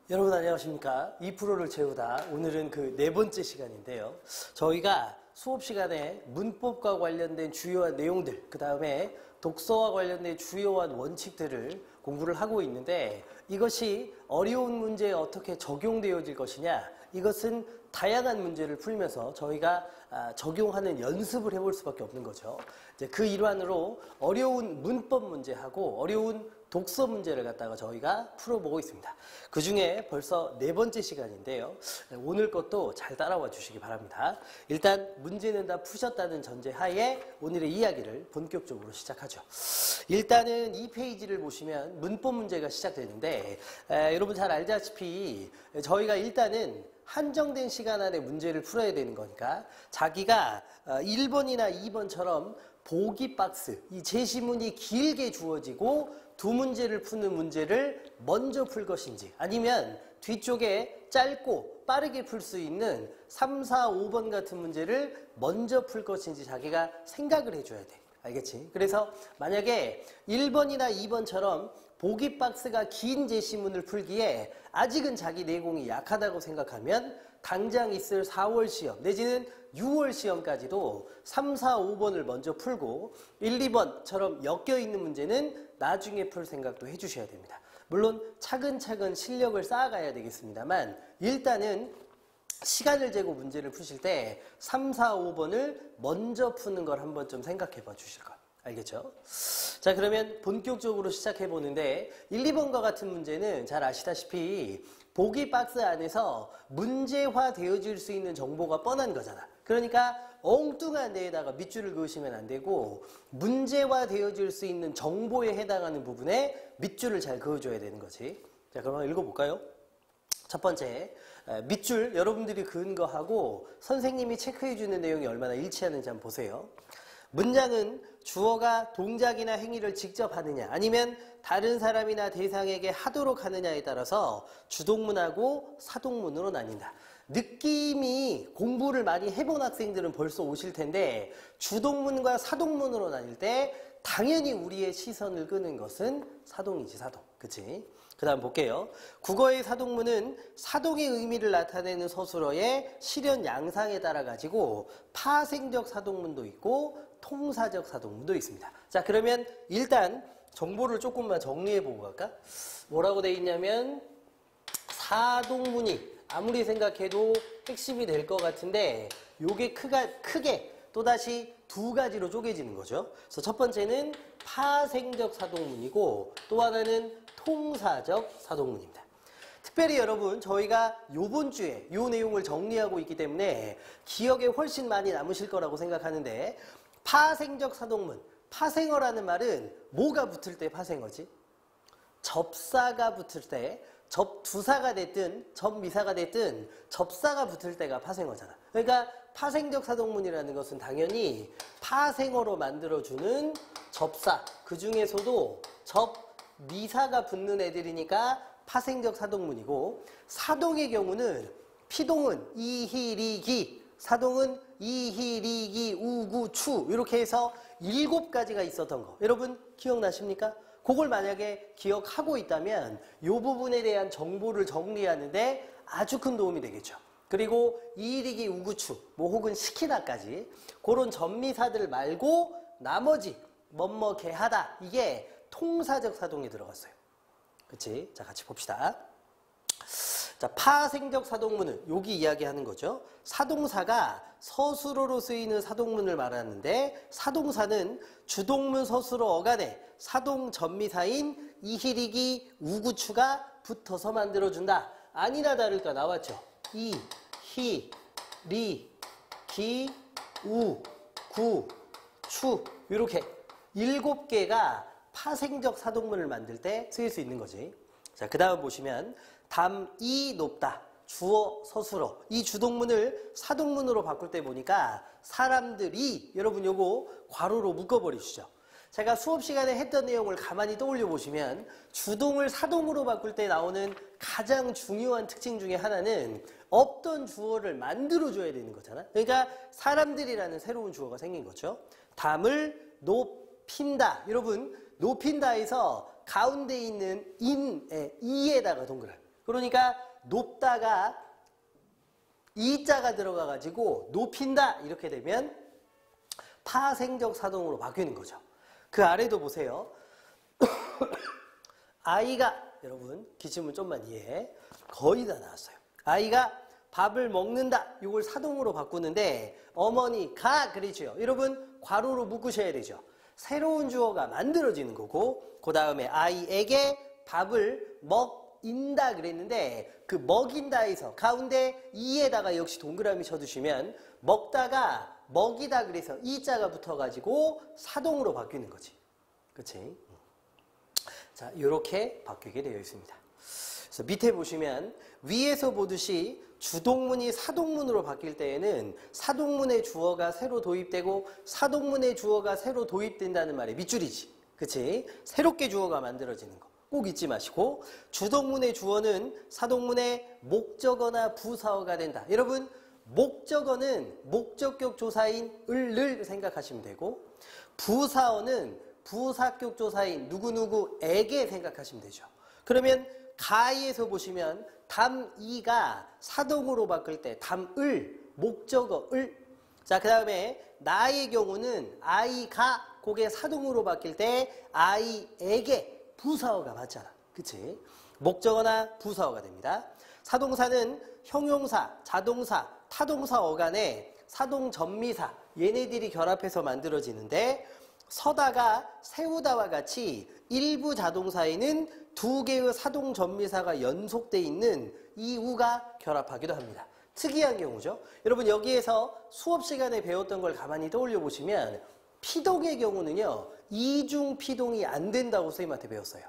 여러분 안녕하십니까? 2%를 채우다. 오늘은 그 네 번째 시간인데요. 저희가 수업 시간에 문법과 관련된 주요한 내용들, 그 다음에 독서와 관련된 주요한 원칙들을 공부를 하고 있는데 이것이 어려운 문제에 어떻게 적용되어질 것이냐, 이것은 다양한 문제를 풀면서 저희가 적용하는 연습을 해볼 수밖에 없는 거죠. 이제 그 일환으로 어려운 문법 문제하고 어려운 독서 문제를 갖다가 저희가 풀어보고 있습니다. 그 중에 벌써 네 번째 시간인데요. 오늘 것도 잘 따라와 주시기 바랍니다. 일단 문제는 다 푸셨다는 전제 하에 오늘의 이야기를 본격적으로 시작하죠. 일단은 이 페이지를 보시면 문법 문제가 시작되는데 여러분 잘 알다시피 저희가 일단은 한정된 시간 안에 문제를 풀어야 되는 거니까 자기가 1번이나 2번처럼 보기 박스, 이 제시문이 길게 주어지고 두 문제를 푸는 문제를 먼저 풀 것인지, 아니면 뒤쪽에 짧고 빠르게 풀 수 있는 3, 4, 5번 같은 문제를 먼저 풀 것인지 자기가 생각을 해줘야 돼. 알겠지? 그래서 만약에 1번이나 2번처럼 보기 박스가 긴 제시문을 풀기에 아직은 자기 내공이 약하다고 생각하면 당장 있을 4월 시험 내지는 6월 시험까지도 3, 4, 5번을 먼저 풀고 1, 2번처럼 엮여있는 문제는 나중에 풀 생각도 해주셔야 됩니다. 물론 차근차근 실력을 쌓아가야 되겠습니다만 일단은 시간을 재고 문제를 푸실 때 3, 4, 5번을 먼저 푸는 걸 한번 좀 생각해 봐 주실 것. 알겠죠? 자, 그러면 본격적으로 시작해 보는데 1, 2번과 같은 문제는 잘 아시다시피 보기 박스 안에서 문제화 되어질 수 있는 정보가 뻔한 거잖아. 그러니까 엉뚱한 데에다가 밑줄을 그으시면 안 되고 문제화 되어질 수 있는 정보에 해당하는 부분에 밑줄을 잘 그어줘야 되는 거지. 자, 그럼 한번 읽어볼까요? 첫 번째, 밑줄 여러분들이 그은 거하고 선생님이 체크해주는 내용이 얼마나 일치하는지 한번 보세요. 문장은 주어가 동작이나 행위를 직접 하느냐 아니면 다른 사람이나 대상에게 하도록 하느냐에 따라서 주동문하고 사동문으로 나뉜다. 느낌이 공부를 많이 해본 학생들은 벌써 오실 텐데 주동문과 사동문으로 나뉠 때 당연히 우리의 시선을 끄는 것은 사동이지, 사동. 그치? 그 다음 볼게요. 국어의 사동문은 사동의 의미를 나타내는 서술어의 실현 양상에 따라 가지고 파생적 사동문도 있고 통사적 사동문도 있습니다. 자, 그러면 일단 정보를 조금만 정리해보고 갈까? 뭐라고 돼 있냐면 사동문이 아무리 생각해도 핵심이 될 것 같은데 요게 크게 또다시 두 가지로 쪼개지는 거죠. 그래서 첫 번째는 파생적 사동문이고 또 하나는 통사적 사동문입니다. 특별히 여러분 저희가 요번 주에 요 내용을 정리하고 있기 때문에 기억에 훨씬 많이 남으실 거라고 생각하는데 파생적 사동문, 파생어라는 말은 뭐가 붙을 때 파생어지? 접사가 붙을 때, 접두사가 됐든 접미사가 됐든 접사가 붙을 때가 파생어잖아. 그러니까 파생적 사동문이라는 것은 당연히 파생어로 만들어주는 접사, 그 중에서도 접미사가 붙는 애들이니까 파생적 사동문이고, 사동의 경우는 피동은 이희리기, 사동은 이희리기 우구추 이렇게 해서 7가지가 있었던 거 여러분 기억나십니까? 그걸 만약에 기억하고 있다면 이 부분에 대한 정보를 정리하는데 아주 큰 도움이 되겠죠. 그리고 이희리기 우구추 뭐 혹은 시키다까지 그런 전미사들 말고 나머지 뭐뭐 개하다 이게 통사적 사동이 들어갔어요. 그치? 자, 같이 봅시다. 자, 파생적 사동문은 여기 이야기하는 거죠. 사동사가 서술어로 쓰이는 사동문을 말하는데 사동사는 주동문 서술어 어간에 사동 전미사인 이희리기 우구추가 붙어서 만들어준다. 아니나 다를까 나왔죠. 이, 히, 리, 기, 우, 구, 추 이렇게 7개가 파생적 사동문을 만들 때 쓰일 수 있는 거지. 자, 그 다음 보시면 담이 높다. 주어 서술어. 이 주동문을 사동문으로 바꿀 때 보니까 사람들이 여러분 요거 괄호로 묶어버리시죠. 제가 수업 시간에 했던 내용을 가만히 떠올려 보시면 주동을 사동으로 바꿀 때 나오는 가장 중요한 특징 중에 하나는 없던 주어를 만들어줘야 되는 거잖아. 그러니까 사람들이라는 새로운 주어가 생긴 거죠. 담을 높인다. 여러분 높인다에서 가운데 있는 이에다가 동그라미. 그러니까 높다가 이자가 들어가가지고 높인다 이렇게 되면 파생적 사동으로 바뀌는 거죠. 그 아래도 보세요. 아이가, 여러분 기출문 좀만 이해해. 거의 다 나왔어요. 아이가 밥을 먹는다. 이걸 사동으로 바꾸는데 어머니가 그러죠. 여러분 괄호로 묶으셔야 되죠. 새로운 주어가 만들어지는 거고 그 다음에 아이에게 밥을 먹인다 그랬는데 그 먹인다에서 가운데 이에다가 역시 동그라미 쳐두시면 먹다가 먹이다 그래서 이자가 붙어가지고 사동으로 바뀌는 거지. 그치? 자, 이렇게 바뀌게 되어 있습니다. 그래서 밑에 보시면 위에서 보듯이 주동문이 사동문으로 바뀔 때에는 사동문의 주어가 새로 도입되고 사동문의 주어가 새로 도입된다는 말의 밑줄이지. 그치? 새롭게 주어가 만들어지는 거. 꼭 잊지 마시고 주동문의 주어는 사동문의 목적어나 부사어가 된다. 여러분 목적어는 목적격 조사인 을을 생각하시면 되고 부사어는 부사격 조사인 누구누구에게 생각하시면 되죠. 그러면 가에서 보시면 담이가 사동으로 바뀔 때 담을, 목적어을. 자, 그 다음에 나의 경우는 아이가 그게 사동으로 바뀔 때 아이에게 부사어가 맞잖아. 그치? 목적어나 부사어가 됩니다. 사동사는 형용사, 자동사, 타동사 어간에 사동 전미사 얘네들이 결합해서 만들어지는데 서다가 세우다와 같이 일부 자동사에는 두 개의 사동 전미사가 연속되어 있는 이 우가 결합하기도 합니다. 특이한 경우죠. 여러분 여기에서 수업 시간에 배웠던 걸 가만히 떠올려 보시면 피동의 경우는요. 이중 피동이 안 된다고 선생님한테 배웠어요.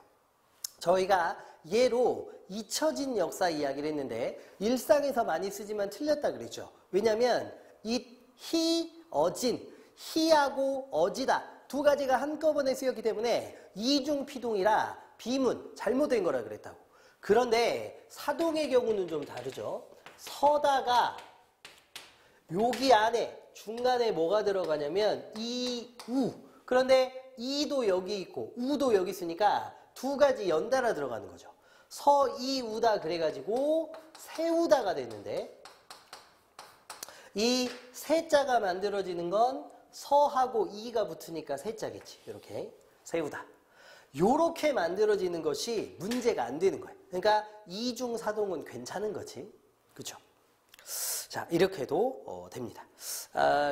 저희가 예로 잊혀진 역사 이야기를 했는데 일상에서 많이 쓰지만 틀렸다 그랬죠. 왜냐하면 히, 어진, 히하고 어지다 두 가지가 한꺼번에 쓰였기 때문에 이중 피동이라 비문 잘못된 거라 그랬다고. 그런데 사동의 경우는 좀 다르죠. 서다가 여기 안에 중간에 뭐가 들어가냐면 이, 우. 그런데 이도 여기 있고 우도 여기 있으니까 두 가지 연달아 들어가는 거죠. 서, 이, 우다 그래가지고 세우다가 됐는데 이 세자가 만들어지는 건 서하고 이가 붙으니까 세자겠지. 이렇게 세우다. 요렇게 만들어지는 것이 문제가 안 되는 거예요. 그러니까 이중 사동은 괜찮은 거지. 그렇죠? 자, 이렇게도 됩니다.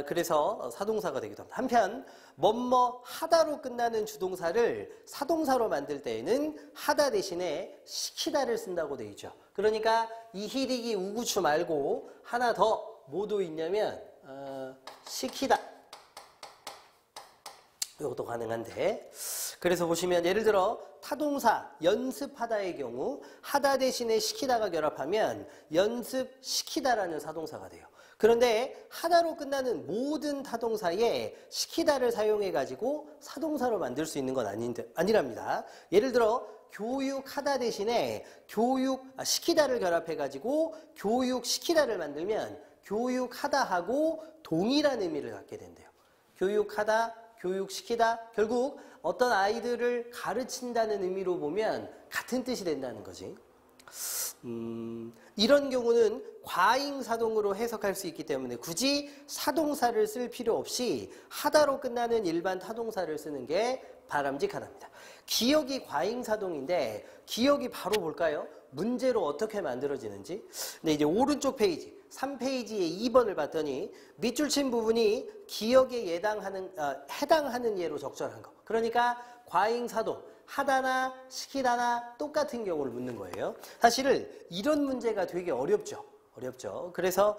그래서 사동사가 되기도 합니다. 한편 뭐뭐 하다로 끝나는 주동사를 사동사로 만들 때에는 하다 대신에 시키다를 쓴다고 되어 있죠. 그러니까 이희리기 우구추 말고 하나 더 뭐도 있냐면 시키다. 이것도 가능한데 그래서 보시면 예를 들어 타동사 연습하다의 경우 하다 대신에 시키다가 결합하면 연습시키다라는 사동사가 돼요. 그런데 하다로 끝나는 모든 타동사에 시키다를 사용해 가지고 사동사로 만들 수 있는 건 아니랍니다. 예를 들어 교육하다 대신에 시키다를 결합해 가지고 교육시키다를 만들면 교육하다하고 동일한 의미를 갖게 된대요. 교육하다, 교육시키다, 결국 어떤 아이들을 가르친다는 의미로 보면 같은 뜻이 된다는 거지. 이런 경우는 과잉사동으로 해석할 수 있기 때문에 굳이 사동사를 쓸 필요 없이 하다로 끝나는 일반 타동사를 쓰는 게 바람직하답니다. 기억이 과잉사동인데 기억이 바로 볼까요? 문제로 어떻게 만들어지는지. 근데 이제 오른쪽 페이지 3페이지의 2번을 봤더니 밑줄 친 부분이 기억에 해당하는 예로 적절한 거. 그러니까 과잉사동, 하다나 시키다나 똑같은 경우를 묻는 거예요. 사실은 이런 문제가 되게 어렵죠. 그래서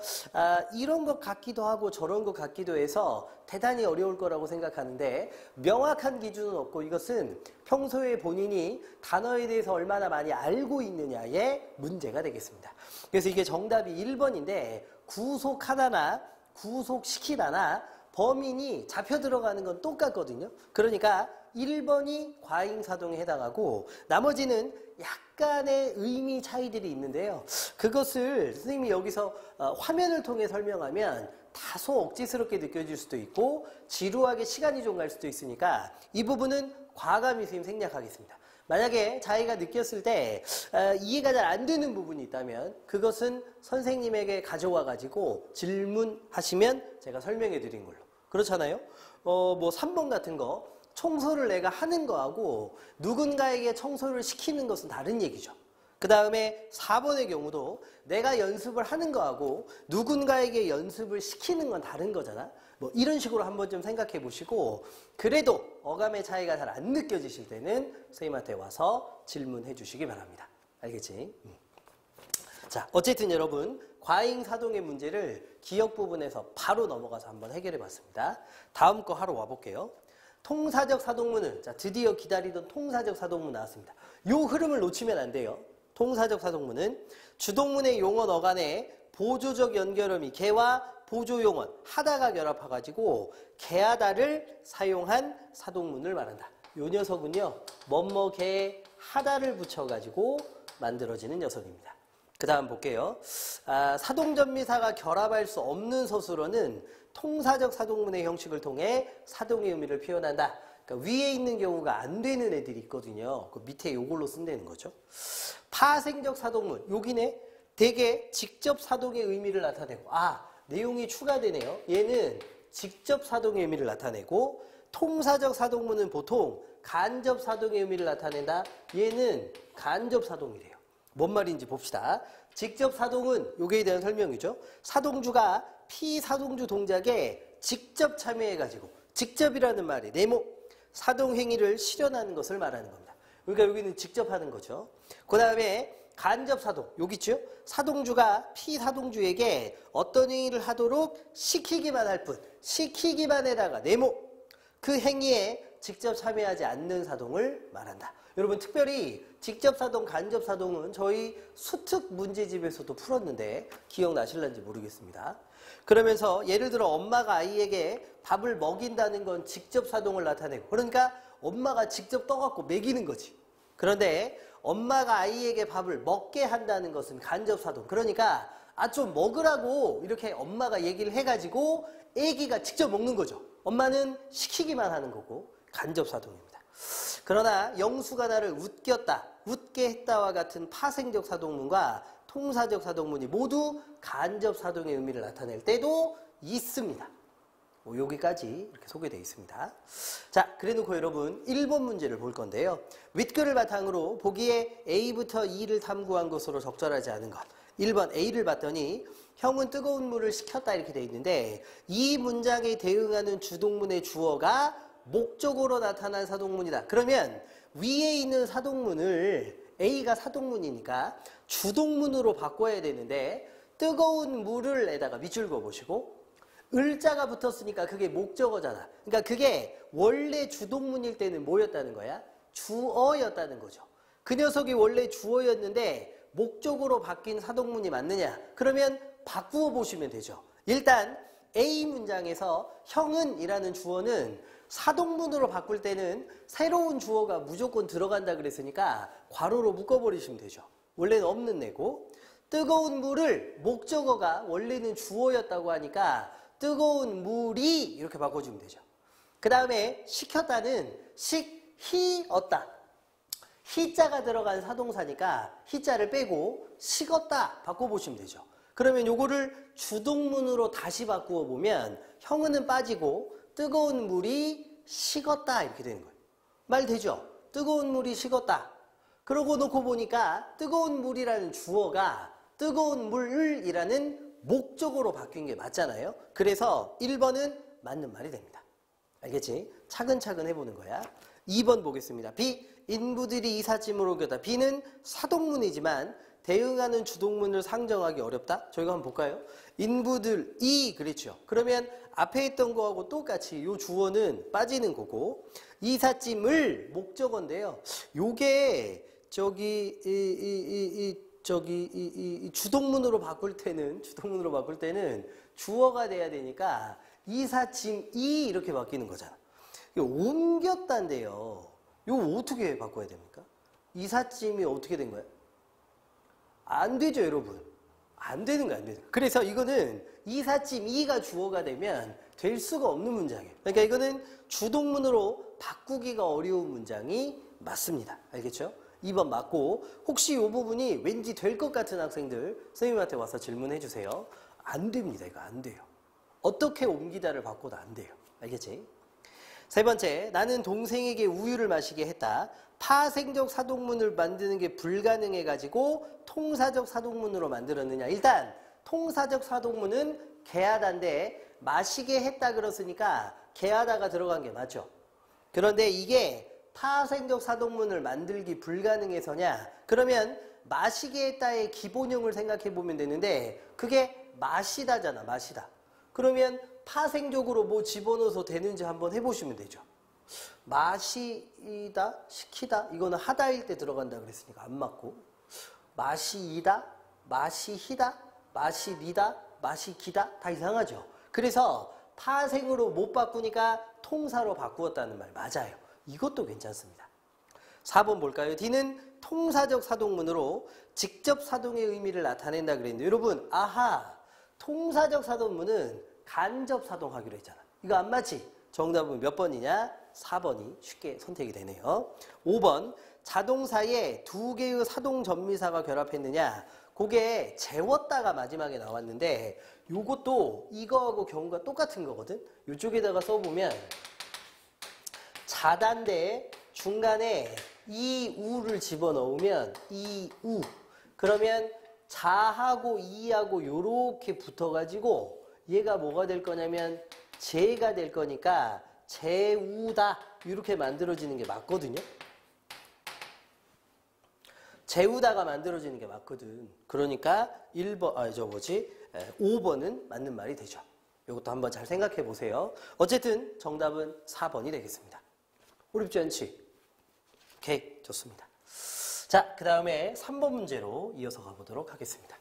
이런 것 같기도 하고 저런 것 같기도 해서 대단히 어려울 거라고 생각하는데 명확한 기준은 없고 이것은 평소에 본인이 단어에 대해서 얼마나 많이 알고 있느냐의 문제가 되겠습니다. 그래서 이게 정답이 1번인데 구속하다나 구속시키다나 범인이 잡혀 들어가는 건 똑같거든요. 그러니까 1번이 과잉사동에 해당하고 나머지는 약간의 의미 차이들이 있는데요. 그것을 선생님이 여기서 화면을 통해 설명하면 다소 억지스럽게 느껴질 수도 있고 지루하게 시간이 좀 갈 수도 있으니까 이 부분은 과감히 선생님 생략하겠습니다. 만약에 자기가 느꼈을 때 이해가 잘 안 되는 부분이 있다면 그것은 선생님에게 가져와 가지고 질문하시면 제가 설명해 드린 걸로. 그렇잖아요. 뭐 3번 같은 거 청소를 내가 하는 거하고 누군가에게 청소를 시키는 것은 다른 얘기죠. 그 다음에 4번의 경우도 내가 연습을 하는 거하고 누군가에게 연습을 시키는 건 다른 거잖아. 뭐 이런 식으로 한번 좀 생각해 보시고, 그래도 어감의 차이가 잘 안 느껴지실 때는 선생님한테 와서 질문해 주시기 바랍니다. 알겠지? 자, 어쨌든 여러분 과잉사동의 문제를 기억 부분에서 바로 넘어가서 한번 해결해 봤습니다. 다음 거 하러 와볼게요. 통사적 사동문은, 자, 드디어 기다리던 통사적 사동문 나왔습니다. 요 흐름을 놓치면 안 돼요. 통사적 사동문은 주동문의 용언 어간에 보조적 연결음이 개와 보조용언 하다가 결합해가지고 개하다를 사용한 사동문을 말한다. 요 녀석은요, 뭐뭐 개 하다를 붙여가지고 만들어지는 녀석입니다. 그 다음 볼게요. 사동전미사가 결합할 수 없는 서술어는 통사적 사동문의 형식을 통해 사동의 의미를 표현한다. 그러니까 위에 있는 경우가 안 되는 애들이 있거든요. 그 밑에 요걸로 쓴다는 거죠. 파생적 사동문, 여기네. 대개 직접 사동의 의미를 나타내고, 내용이 추가되네요. 얘는 직접 사동의 의미를 나타내고, 통사적 사동문은 보통 간접 사동의 의미를 나타낸다. 얘는 간접 사동이래요. 뭔 말인지 봅시다. 직접 사동은 요게에 대한 설명이죠. 사동주가 피사동주 동작에 직접 참여해가지고, 직접이라는 말이 네모, 사동 행위를 실현하는 것을 말하는 겁니다. 그러니까 여기는 직접 하는 거죠. 그 다음에 간접 사동, 여기 있죠? 사동주가 피사동주에게 어떤 행위를 하도록 시키기만 할 뿐, 시키기만 해다가 네모, 그 행위에 직접 참여하지 않는 사동을 말한다. 여러분 특별히 직접 사동, 간접 사동은 저희 수특 문제집에서도 풀었는데 기억나실런지 모르겠습니다. 그러면서 예를 들어 엄마가 아이에게 밥을 먹인다는 건 직접 사동을 나타내고, 그러니까 엄마가 직접 떠갖고 먹이는 거지. 그런데 엄마가 아이에게 밥을 먹게 한다는 것은 간접 사동. 그러니까 좀 먹으라고 이렇게 엄마가 얘기를 해가지고 애기가 직접 먹는 거죠. 엄마는 시키기만 하는 거고 간접 사동입니다. 그러나 영수가 나를 웃겼다, 웃게 했다와 같은 파생적 사동문과 통사적 사동문이 모두 간접 사동의 의미를 나타낼 때도 있습니다. 여기까지 이렇게 소개되어 있습니다. 자, 그래놓고 여러분 1번 문제를 볼 건데요. 윗글을 바탕으로 보기에 A부터 E를 탐구한 것으로 적절하지 않은 것. 1번 A를 봤더니 형은 뜨거운 물을 식혔다 이렇게 되어 있는데, 이 문장에 대응하는 주동문의 주어가 목적으로 나타난 사동문이다. 그러면 위에 있는 사동문을, A가 사동문이니까 주동문으로 바꿔야 되는데, 뜨거운 물을 에다가 밑줄 그어보시고 을자가 붙었으니까 그게 목적어잖아. 그러니까 그게 원래 주동문일 때는 뭐였다는 거야? 주어였다는 거죠. 그 녀석이 원래 주어였는데 목적으로 바뀐 사동문이 맞느냐? 그러면 바꾸어 보시면 되죠. 일단 A 문장에서 형은 이라는 주어는 사동문으로 바꿀 때는 새로운 주어가 무조건 들어간다 그랬으니까 괄호로 묶어버리시면 되죠. 원래는 없는 애고, 뜨거운 물을 목적어가 원래는 주어였다고 하니까 뜨거운 물이 이렇게 바꿔주면 되죠. 그 다음에 식혔다는 식히었다. 히자가 들어간 사동사니까 히자를 빼고 식었다 바꿔보시면 되죠. 그러면 요거를 주동문으로 다시 바꾸어 보면 형은은 빠지고 뜨거운 물이 식었다 이렇게 되는 거예요. 말 되죠? 뜨거운 물이 식었다. 그러고 놓고 보니까 뜨거운 물이라는 주어가 뜨거운 물이라는 목적으로 바뀐 게 맞잖아요. 그래서 1번은 맞는 말이 됩니다. 알겠지? 차근차근 해보는 거야. 2번 보겠습니다. B. 인부들이 이삿짐을 옮겼다. B는 사동문이지만 대응하는 주동문을 상정하기 어렵다. 저희가 한번 볼까요? 인부들이 그랬죠. 그러면 앞에 있던 거하고 똑같이 이 주어는 빠지는 거고, 이삿짐을 목적어인데요. 요게 주동문으로 바꿀 때는 주어가 돼야 되니까 이삿짐이 이렇게 바뀌는 거잖아. 이거 옮겼다인데요. 이거 어떻게 바꿔야 됩니까? 이삿짐이 어떻게 된 거야? 안 되죠, 여러분. 안 되는 거야, 안 되는 거야. 그래서 이거는 이삿짐이가 주어가 되면 될 수가 없는 문장이에요. 그러니까 이거는 주동문으로 바꾸기가 어려운 문장이 맞습니다. 알겠죠? 2번 맞고 혹시 이 부분이 왠지 될 것 같은 학생들 선생님한테 와서 질문해 주세요. 안 됩니다. 이거 안 돼요. 어떻게 옮기다를 바꿔도 안 돼요. 알겠지? 세 번째, 나는 동생에게 우유를 마시게 했다. 파생적 사동문을 만드는 게 불가능해가지고 통사적 사동문으로 만들었느냐. 일단 통사적 사동문은 개하다인데 마시게 했다 그랬으니까 개하다가 들어간 게 맞죠. 그런데 이게 파생적 사동문을 만들기 불가능해서냐. 그러면 마시게 했다의 기본형을 생각해 보면 되는데 그게 마시다잖아. 마시다. 그러면 파생적으로 뭐 집어넣어서 되는지 한번 해보시면 되죠. 마시다, 시키다, 이거는 하다일 때 들어간다 그랬으니까 안 맞고, 마시이다, 마시히다, 마시리다, 마시기다 다 이상하죠. 그래서 파생으로 못 바꾸니까 통사로 바꾸었다는 말 맞아요. 이것도 괜찮습니다. 4번 볼까요? D는 통사적 사동문으로 직접 사동의 의미를 나타낸다 그랬는데 여러분 아하, 통사적 사동문은 간접 사동하기로 했잖아. 이거 안 맞지? 정답은 몇 번이냐? 4번이 쉽게 선택이 되네요. 5번 자동사에 두 개의 사동 전미사가 결합했느냐? 그게 재웠다가 마지막에 나왔는데 요것도 이거하고 경우가 똑같은 거거든. 이쪽에다가 써보면 자단데 중간에 이 우를 집어넣으면 이 우. 그러면 자하고 이하고 요렇게 붙어가지고 얘가 뭐가 될 거냐면 재가 될 거니까 재우다 이렇게 만들어지는 게 맞거든요. 재우다가 만들어지는 게 맞거든. 그러니까 5번은 맞는 말이 되죠. 이것도 한번 잘 생각해 보세요. 어쨌든 정답은 4번이 되겠습니다. 어렵지 않지? 오케이, 좋습니다. 자, 그 다음에 3번 문제로 이어서 가보도록 하겠습니다.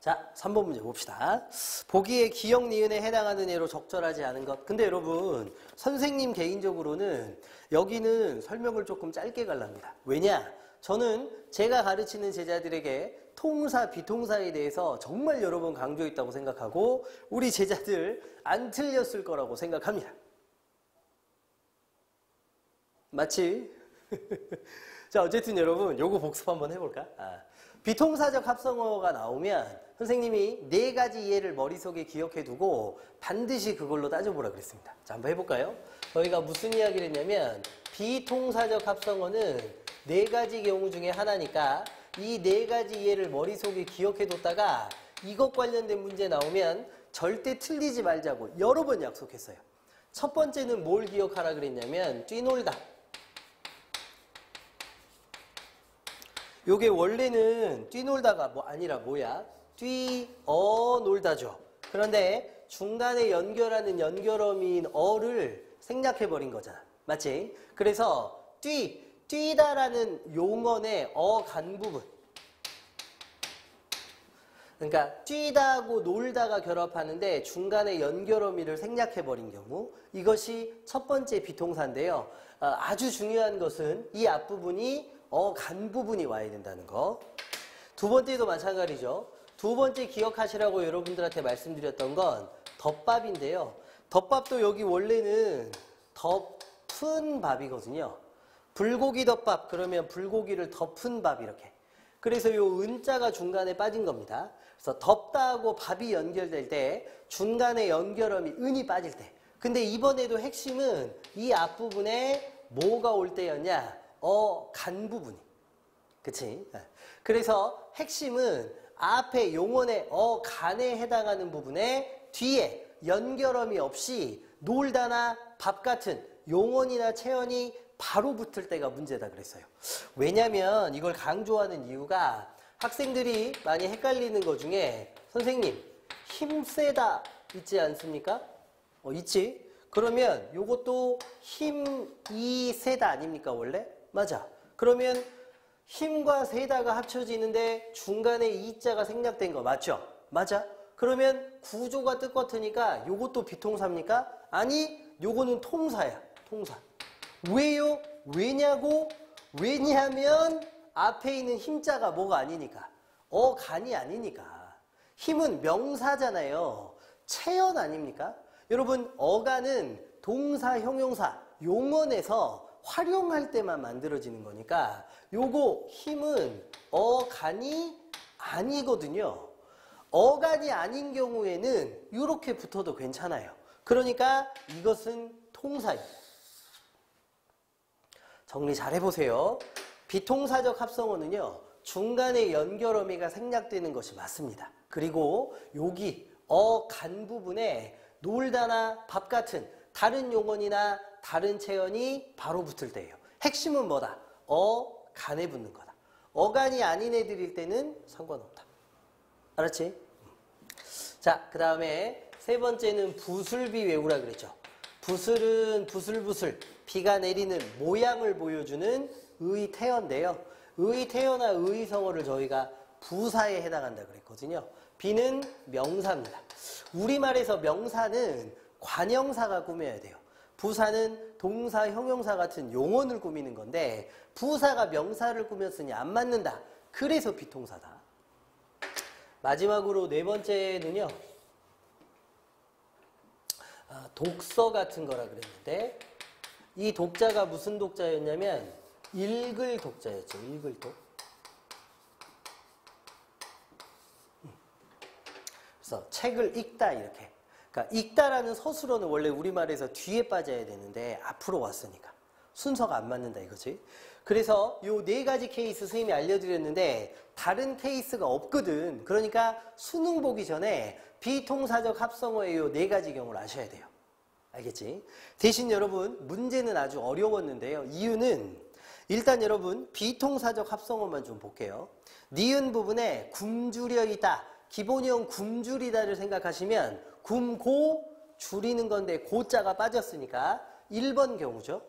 자, 3번 문제 봅시다. 보기에 기역, 니은에 해당하는 예로 적절하지 않은 것. 근데 여러분, 선생님 개인적으로는 여기는 설명을 조금 짧게 갈랍니다. 왜냐? 저는 제가 가르치는 제자들에게 통사, 비통사에 대해서 정말 여러 번 강조했다고 생각하고 우리 제자들 안 틀렸을 거라고 생각합니다. 맞지? 자, 어쨌든 여러분, 요거 복습 한번 해볼까? 비통사적 합성어가 나오면 선생님이 4가지 예를 머릿속에 기억해두고 반드시 그걸로 따져보라 그랬습니다. 자, 한번 해볼까요? 저희가 무슨 이야기를 했냐면 비통사적 합성어는 4가지 경우 중에 하나니까 이 4가지 예를 머릿속에 기억해뒀다가 이것 관련된 문제 나오면 절대 틀리지 말자고 여러 번 약속했어요. 첫 번째는 뭘 기억하라 그랬냐면 뛰놀다. 요게 원래는 뛰놀다가 아니라 뭐야? 뛰어놀다죠. 그런데 중간에 연결하는 연결어민 어를 생략해버린 거잖아. 맞지? 그래서 뛰다라는 용언의 어 간 부분. 그러니까 뛰다하고 놀다가 결합하는데 중간에 연결어미를 생략해버린 경우 이것이 첫 번째 비통사인데요. 아주 중요한 것은 이 앞부분이 간 부분이 와야 된다는 거. 두 번째도 마찬가지죠. 두 번째 기억하시라고 여러분들한테 말씀드렸던 건 덮밥인데요. 덮밥도 여기 원래는 덮은 밥이거든요. 불고기 덮밥 그러면 불고기를 덮은 밥 이렇게. 그래서 요 은자가 중간에 빠진 겁니다. 그래서 덮다하고 밥이 연결될 때 중간에 연결음이 은이 빠질 때. 근데 이번에도 핵심은 이 앞부분에 뭐가 올 때였냐? 간 부분이. 그치? 그래서 핵심은 앞에 용언의 간에 해당하는 부분에 뒤에 연결음이 없이 놀다나 밥 같은 용언이나 체언이 바로 붙을 때가 문제다 그랬어요. 왜냐면 이걸 강조하는 이유가 학생들이 많이 헷갈리는 것 중에 선생님 힘세다 있지 않습니까? 있지? 그러면 요것도 힘이 세다 아닙니까 원래? 맞아. 그러면 힘과 세다가 합쳐지는데 중간에 이자가 생략된 거 맞죠? 맞아. 그러면 구조가 똑같으니까 요것도 비통사입니까? 아니 요거는 통사야. 통사. 왜요? 왜냐고? 왜냐하면 앞에 있는 힘자가 뭐가 아니니까. 간이 아니니까. 힘은 명사잖아요. 체언 아닙니까? 여러분 어간은 동사, 형용사, 용언에서 활용할 때만 만들어지는 거니까 요거 힘은 어간이 아니거든요. 어간이 아닌 경우에는 이렇게 붙어도 괜찮아요. 그러니까 이것은 통사입니다. 정리 잘 해보세요. 비통사적 합성어는요. 중간에 연결어미가 생략되는 것이 맞습니다. 그리고 여기 어간 부분에 놀다나 밥 같은 다른 용언이나 다른 체언이 바로 붙을 때예요. 핵심은 뭐다? 어간에 붙는 거다. 어간이 아닌 애들일 때는 상관없다. 알았지? 자, 그 다음에 세 번째는 부술비 외우라 그랬죠. 부술은 부슬부슬 비가 내리는 모양을 보여주는 의태어인데요. 의태어나 의성어를 저희가 부사에 해당한다 그랬거든요. 비는 명사입니다. 우리말에서 명사는 관형사가 꾸며야 돼요. 부사는 동사, 형용사 같은 용언을 꾸미는 건데 부사가 명사를 꾸몄으니 안 맞는다. 그래서 비통사다. 마지막으로 네 번째는요. 독서 같은 거라 그랬는데 이 독자가 무슨 독자였냐면 읽을 독자였죠. 읽을 독. 그래서 책을 읽다 이렇게. 그러니까 읽다라는 서술어는 원래 우리말에서 뒤에 빠져야 되는데 앞으로 왔으니까 순서가 안 맞는다 이거지. 그래서 요 네 가지 케이스 선생님이 알려드렸는데 다른 케이스가 없거든. 그러니까 수능 보기 전에 비통사적 합성어의 요 네 가지 경우를 아셔야 돼요. 알겠지? 대신 여러분 문제는 아주 어려웠는데요. 이유는 일단 여러분 비통사적 합성어만 좀 볼게요. 니은 부분에 굶주려 있다. 기본형 굶주리다를 생각하시면 굶고 줄이는 건데 고자가 빠졌으니까 1번 경우죠.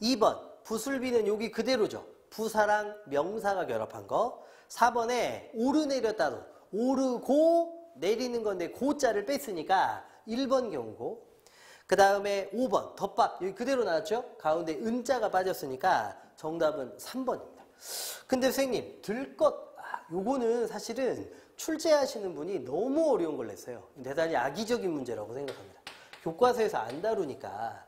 2번 부술비는 여기 그대로죠. 부사랑 명사가 결합한 거. 4번에 오르내렸다도 오르고 내리는 건데 고자를 뺐으니까 1번 경우고. 그 다음에 5번 덮밥 여기 그대로 나왔죠. 가운데 은자가 빠졌으니까 정답은 3번입니다. 근데 선생님 들것 요거는 사실은 출제하시는 분이 너무 어려운 걸 냈어요. 대단히 악의적인 문제라고 생각합니다. 교과서에서 안 다루니까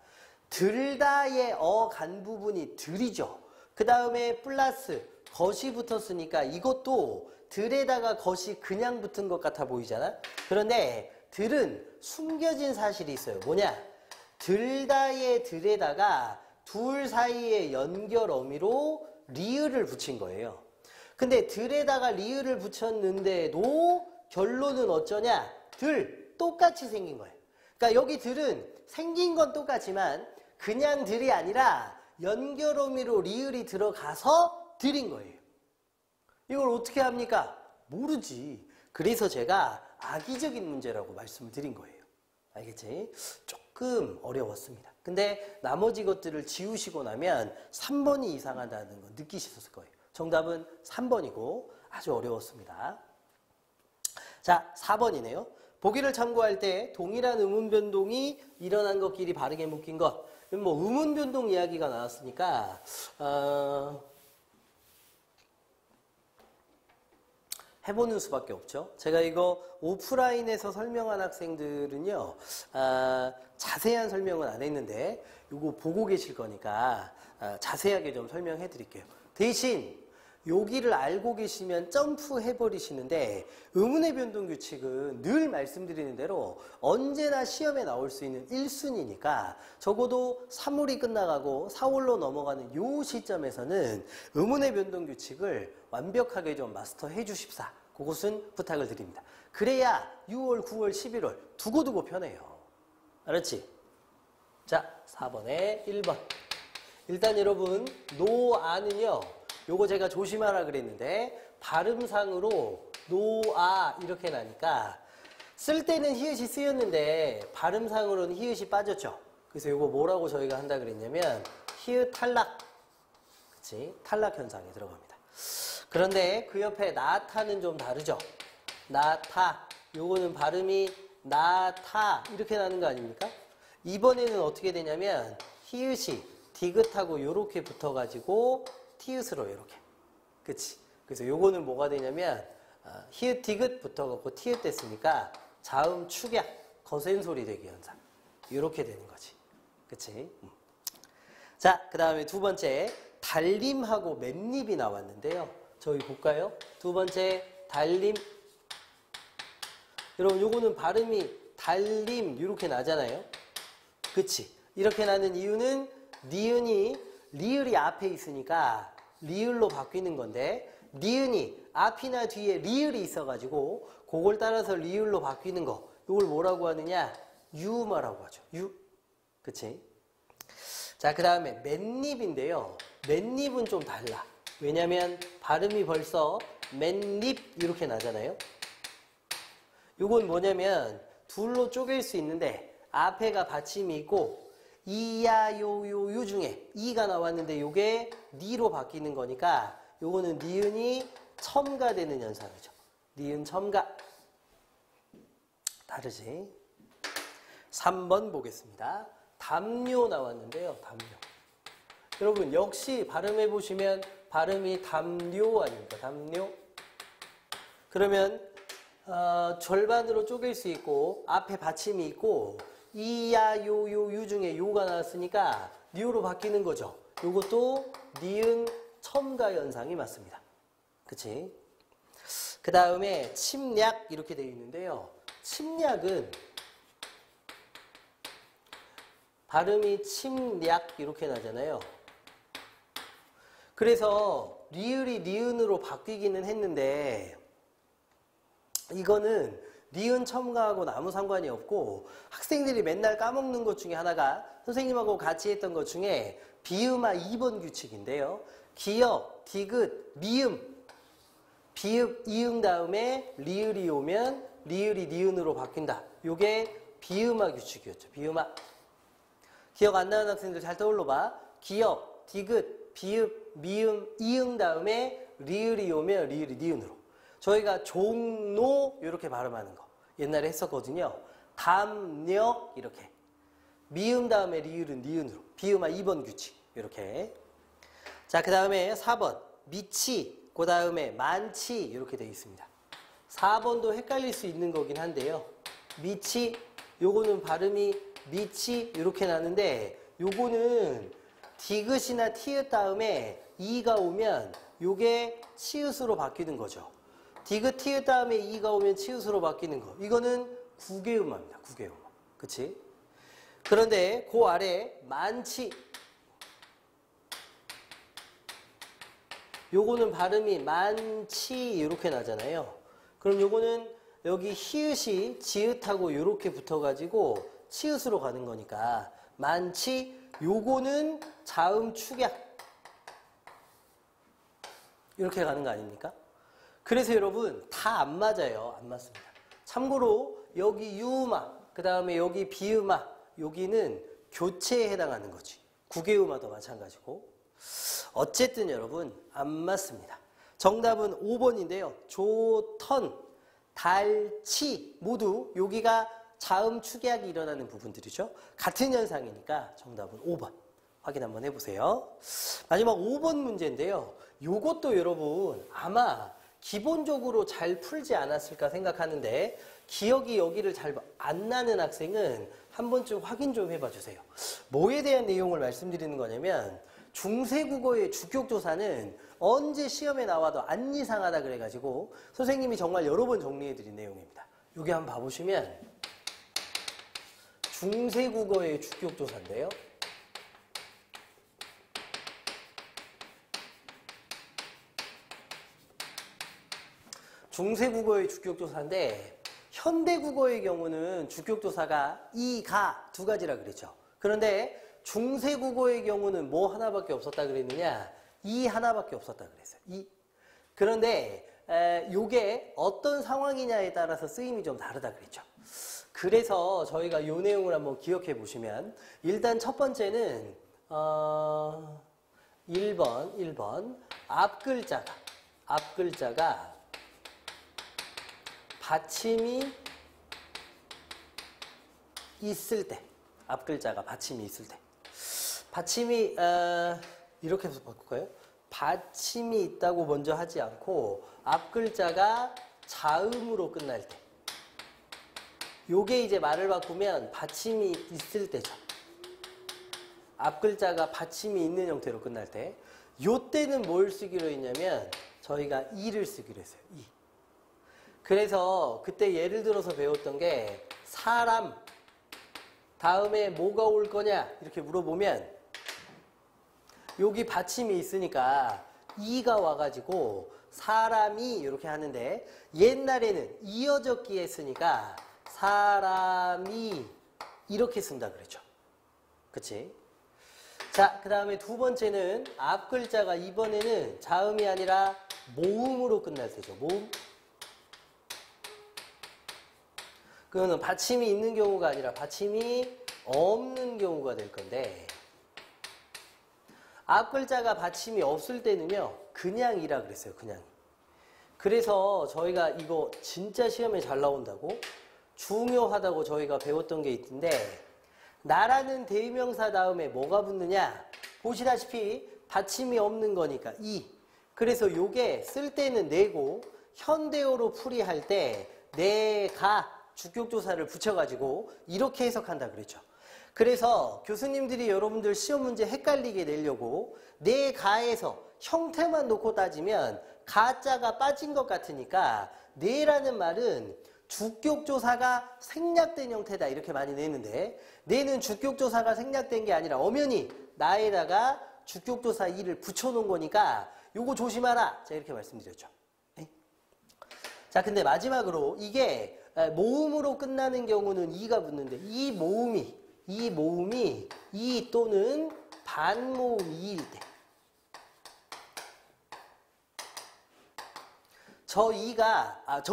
들다의 어간 부분이 들이죠. 그 다음에 플러스 것이 붙었으니까 이것도 들에다가 것이 그냥 붙은 것 같아 보이잖아. 그런데 들은 숨겨진 사실이 있어요. 뭐냐? 들다의 들에다가 둘 사이의 연결 어미로 리을을 붙인 거예요. 근데 들에다가 리을을 붙였는데도 결론은 어쩌냐? 들 똑같이 생긴 거예요. 그러니까 여기 들은 생긴 건 똑같지만 그냥 들이 아니라 연결 어미로 리을이 들어가서 들인 거예요. 이걸 어떻게 합니까? 모르지. 그래서 제가 악의적인 문제라고 말씀을 드린 거예요. 알겠지? 조금 어려웠습니다. 근데 나머지 것들을 지우시고 나면 3번이 이상하다는 거 느끼셨을 거예요. 정답은 3번이고 아주 어려웠습니다. 자, 4번이네요. 보기를 참고할 때 동일한 의문 변동이 일어난 것끼리 바르게 묶인 것. 뭐 의문 변동 이야기가 나왔으니까 해보는 수밖에 없죠. 제가 이거 오프라인에서 설명한 학생들은요, 자세한 설명은 안 했는데, 이거 보고 계실 거니까 자세하게 좀 설명해 드릴게요. 대신 여기를 알고 계시면 점프해버리시는데, 의문의 변동 규칙은 늘 말씀드리는 대로 언제나 시험에 나올 수 있는 1순위니까 적어도 3월이 끝나가고 4월로 넘어가는 요 시점에서는 의문의 변동 규칙을 완벽하게 좀 마스터해 주십사. 그것은 부탁을 드립니다. 그래야 6월, 9월, 11월 두고두고 편해요. 알았지? 자, 4번에 1번. 일단 여러분 노아는요. 요거 제가 조심하라 그랬는데 발음상으로 노아 이렇게 나니까 쓸 때는 히읗이 쓰였는데 발음상으로는 히읗이 빠졌죠. 그래서 요거 뭐라고 저희가 한다 그랬냐면 히읗 탈락. 그치? 탈락 현상이 들어갑니다. 그런데 그 옆에 나타는 좀 다르죠. 나타. 요거는 발음이 나타 이렇게 나는 거 아닙니까? 이번에는 어떻게 되냐면 히읗이 디귿하고 요렇게 붙어가지고 티읕으로 요렇게. 그치? 그래서 요거는 뭐가 되냐면 히읗 디귿 붙어갖고 티읕 됐으니까 자음 축약 거센 소리 되기 현상 이렇게 되는 거지. 그치? 자, 그 다음에 두 번째 달림하고 맨입이 나왔는데요. 저희 볼까요? 두 번째 달림. 여러분 요거는 발음이 달림 이렇게 나잖아요. 그치? 이렇게 나는 이유는 니은이 리을이 앞에 있으니까 리을로 바뀌는 건데 니은이 앞이나 뒤에 리을이 있어가지고 그걸 따라서 리을로 바뀌는 거 이걸 뭐라고 하느냐? 유마라고 하죠. 유. 그치? 자, 그 다음에 맨입인데요. 맨입은 좀 달라. 왜냐면 발음이 벌써 맨입 이렇게 나잖아요. 이건 뭐냐면 둘로 쪼갤 수 있는데 앞에가 받침이 있고 이야 요요 유 중에 이가 나왔는데 요게 니로 바뀌는 거니까 요거는 니은이 첨가되는 현상이죠. 니은 첨가. 다르지? 3번 보겠습니다. 담요 나왔는데요. 담요. 여러분 역시 발음해 보시면 발음이 담요 아닙니까? 담요. 그러면 절반으로 쪼갤 수 있고 앞에 받침이 있고 이야 요요 유 중에 요가 나왔으니까 니오로 바뀌는 거죠. 요것도 니은 첨가 현상이 맞습니다. 그치? 그 다음에 침략 이렇게 되어 있는데요. 침략은 발음이 침략 이렇게 나잖아요. 그래서 리을이 니은으로 바뀌기는 했는데 이거는 니은 첨가하고는 아무 상관이 없고 학생들이 맨날 까먹는 것 중에 하나가 선생님하고 같이 했던 것 중에 비음화 2번 규칙인데요. 기역, 디귿, 미음, 비읍, 이응 다음에 리을이 오면 리을이 니은으로 바뀐다. 요게 비음화 규칙이었죠. 비음화. 기억 안 나는 학생들 잘 떠올려봐. 기역, 디귿, 비읍, 미음, 이응 다음에 리을이 오면 리을이 니은으로. 저희가 종로 이렇게 발음하는 거 옛날에 했었거든요. 담력 이렇게. 미음 다음에 리을은 니은으로. 비음화 2번 규칙 이렇게. 자, 그 다음에 4번 미치, 그 다음에 많지 이렇게 되어 있습니다. 4번도 헷갈릴 수 있는 거긴 한데요. 미치, 요거는 발음이 미치 이렇게 나는데 요거는 디귿이나 티읕 다음에 이가 오면 요게 치읓으로 바뀌는 거죠. 디귿 티읕 다음에 이가 오면 치읓으로 바뀌는 거. 이거는 구개음화입니다. 구개음화. 그치? 그런데 그 아래 많지. 요거는 발음이 많지 이렇게 나잖아요. 그럼 요거는 여기 히읗이 지읒하고 이렇게 붙어가지고 치읓으로 가는 거니까 많지. 요거는 자음 축약 이렇게 가는 거 아닙니까? 그래서 여러분 다 안 맞아요. 안 맞습니다. 참고로 여기 유음화, 그 다음에 여기 비음화, 여기는 교체에 해당하는 거지. 구개음화도 마찬가지고. 어쨌든 여러분 안 맞습니다. 정답은 5번인데요. 조턴, 달치 모두 여기가 자음 축약이 일어나는 부분들이죠. 같은 현상이니까 정답은 5번. 확인 한번 해보세요. 마지막 5번 문제인데요. 요것도 여러분 아마 기본적으로 잘 풀지 않았을까 생각하는데 기억이 여기를 잘 안 나는 학생은 한 번쯤 확인 좀 해봐 주세요. 뭐에 대한 내용을 말씀드리는 거냐면 중세국어의 주격조사는 언제 시험에 나와도 안 이상하다 그래가지고 선생님이 정말 여러 번 정리해드린 내용입니다. 여기 한번 봐보시면 중세국어의 주격조사인데요. 중세국어의 주격조사인데 현대국어의 경우는 주격조사가 이, 가 두 가지라 그랬죠. 그런데 중세국어의 경우는 뭐 하나밖에 없었다 그랬느냐? 이 하나밖에 없었다 그랬어요. 이. 그런데 요게 어떤 상황이냐에 따라서 쓰임이 좀 다르다 그랬죠. 그래서 저희가 요 내용을 한번 기억해 보시면 일단 첫 번째는 1번 앞글자가 받침이 있을 때, 앞글자가 받침이 있을 때, 받침이 이렇게 해서 바꿀까요? 받침이 있다고 먼저 하지 않고 앞글자가 자음으로 끝날 때. 요게 이제 말을 바꾸면 받침이 있을 때죠. 앞 글자가 받침이 있는 형태로 끝날 때. 요 때는 뭘 쓰기로 했냐면 저희가 이를 쓰기로 했어요. 이. 그래서 그때 예를 들어서 배웠던 게 사람 다음에 뭐가 올 거냐 이렇게 물어보면 여기 받침이 있으니까 이가 와가지고 사람이 이렇게 하는데 옛날에는 이어적기 했으니까 사람이 이렇게 쓴다 그랬죠. 그치? 자, 그 다음에 두 번째는 앞 글자가 이번에는 자음이 아니라 모음으로 끝날 때죠. 모음. 그거는 받침이 있는 경우가 아니라 받침이 없는 경우가 될 건데 앞 글자가 받침이 없을 때는요. 그냥이라 그랬어요. 그냥. 그래서 저희가 이거 진짜 시험에 잘 나온다고 중요하다고 저희가 배웠던 게 있는데 나라는 대명사 다음에 뭐가 붙느냐 보시다시피 받침이 없는 거니까 이. 그래서 요게 쓸 때는 내고 현대어로 풀이할 때 내가 주격조사를 붙여가지고 이렇게 해석한다 그랬죠. 그래서 교수님들이 여러분들 시험 문제 헷갈리게 내려고 내가에서 형태만 놓고 따지면 가자가 빠진 것 같으니까 내라는 말은 주격조사가 생략된 형태다 이렇게 많이 내는데 내는 주격조사가 생략된 게 아니라 엄연히 나에다가 주격조사 이를 붙여놓은 거니까 요거 조심하라. 자 이렇게 말씀드렸죠. 네? 자 근데 마지막으로 이게 모음으로 끝나는 경우는 이가 붙는데 이 모음이 이 또는 반모음 이일 때 저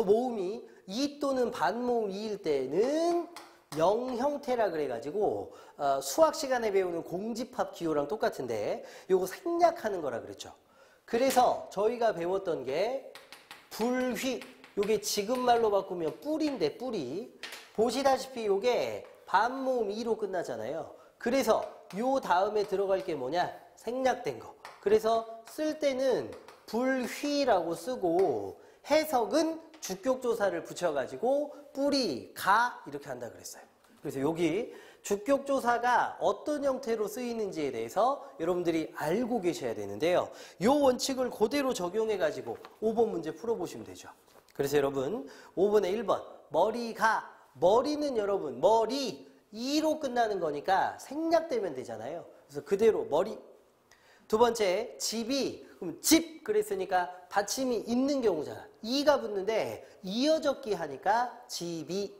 모음이 이 또는 반모음 이일 때는 영형태라 그래가지고 수학 시간에 배우는 공집합 기호랑 똑같은데 요거 생략하는 거라 그랬죠. 그래서 저희가 배웠던 게 불휘 요게 지금 말로 바꾸면 뿔인데 뿔이 보시다시피 요게 반모음 이로 끝나잖아요. 그래서 요 다음에 들어갈 게 뭐냐 생략된 거. 그래서 쓸 때는 불휘라고 쓰고 해석은 주격조사를 붙여가지고 뿔이 가 이렇게 한다 그랬어요. 그래서 여기 주격조사가 어떤 형태로 쓰이는지에 대해서 여러분들이 알고 계셔야 되는데요. 요 원칙을 그대로 적용해가지고 5번 문제 풀어보시면 되죠. 그래서 여러분 5번에 1번 머리가 머리는 여러분 머리 이로 끝나는 거니까 생략되면 되잖아요. 그래서 그대로 머리. 두 번째 집이 그럼 집 그랬으니까 받침이 있는 경우잖아. 이가 붙는데 이어적기 하니까 집이.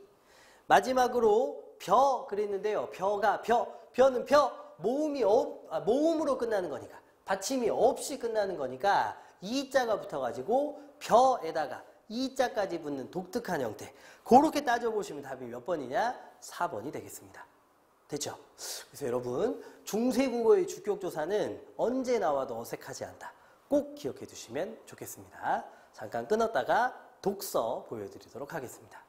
마지막으로 벼 그랬는데요. 벼는 모음으로 끝나는 거니까 받침이 없이 끝나는 거니까 이자가 붙어가지고 벼에다가 이자까지 붙는 독특한 형태. 그렇게 따져보시면 답이 몇 번이냐? 4번이 되겠습니다. 됐죠? 그래서 여러분 중세국어의 주격조사는 언제 나와도 어색하지 않다. 꼭 기억해 두시면 좋겠습니다. 잠깐 끊었다가 독서 보여드리도록 하겠습니다.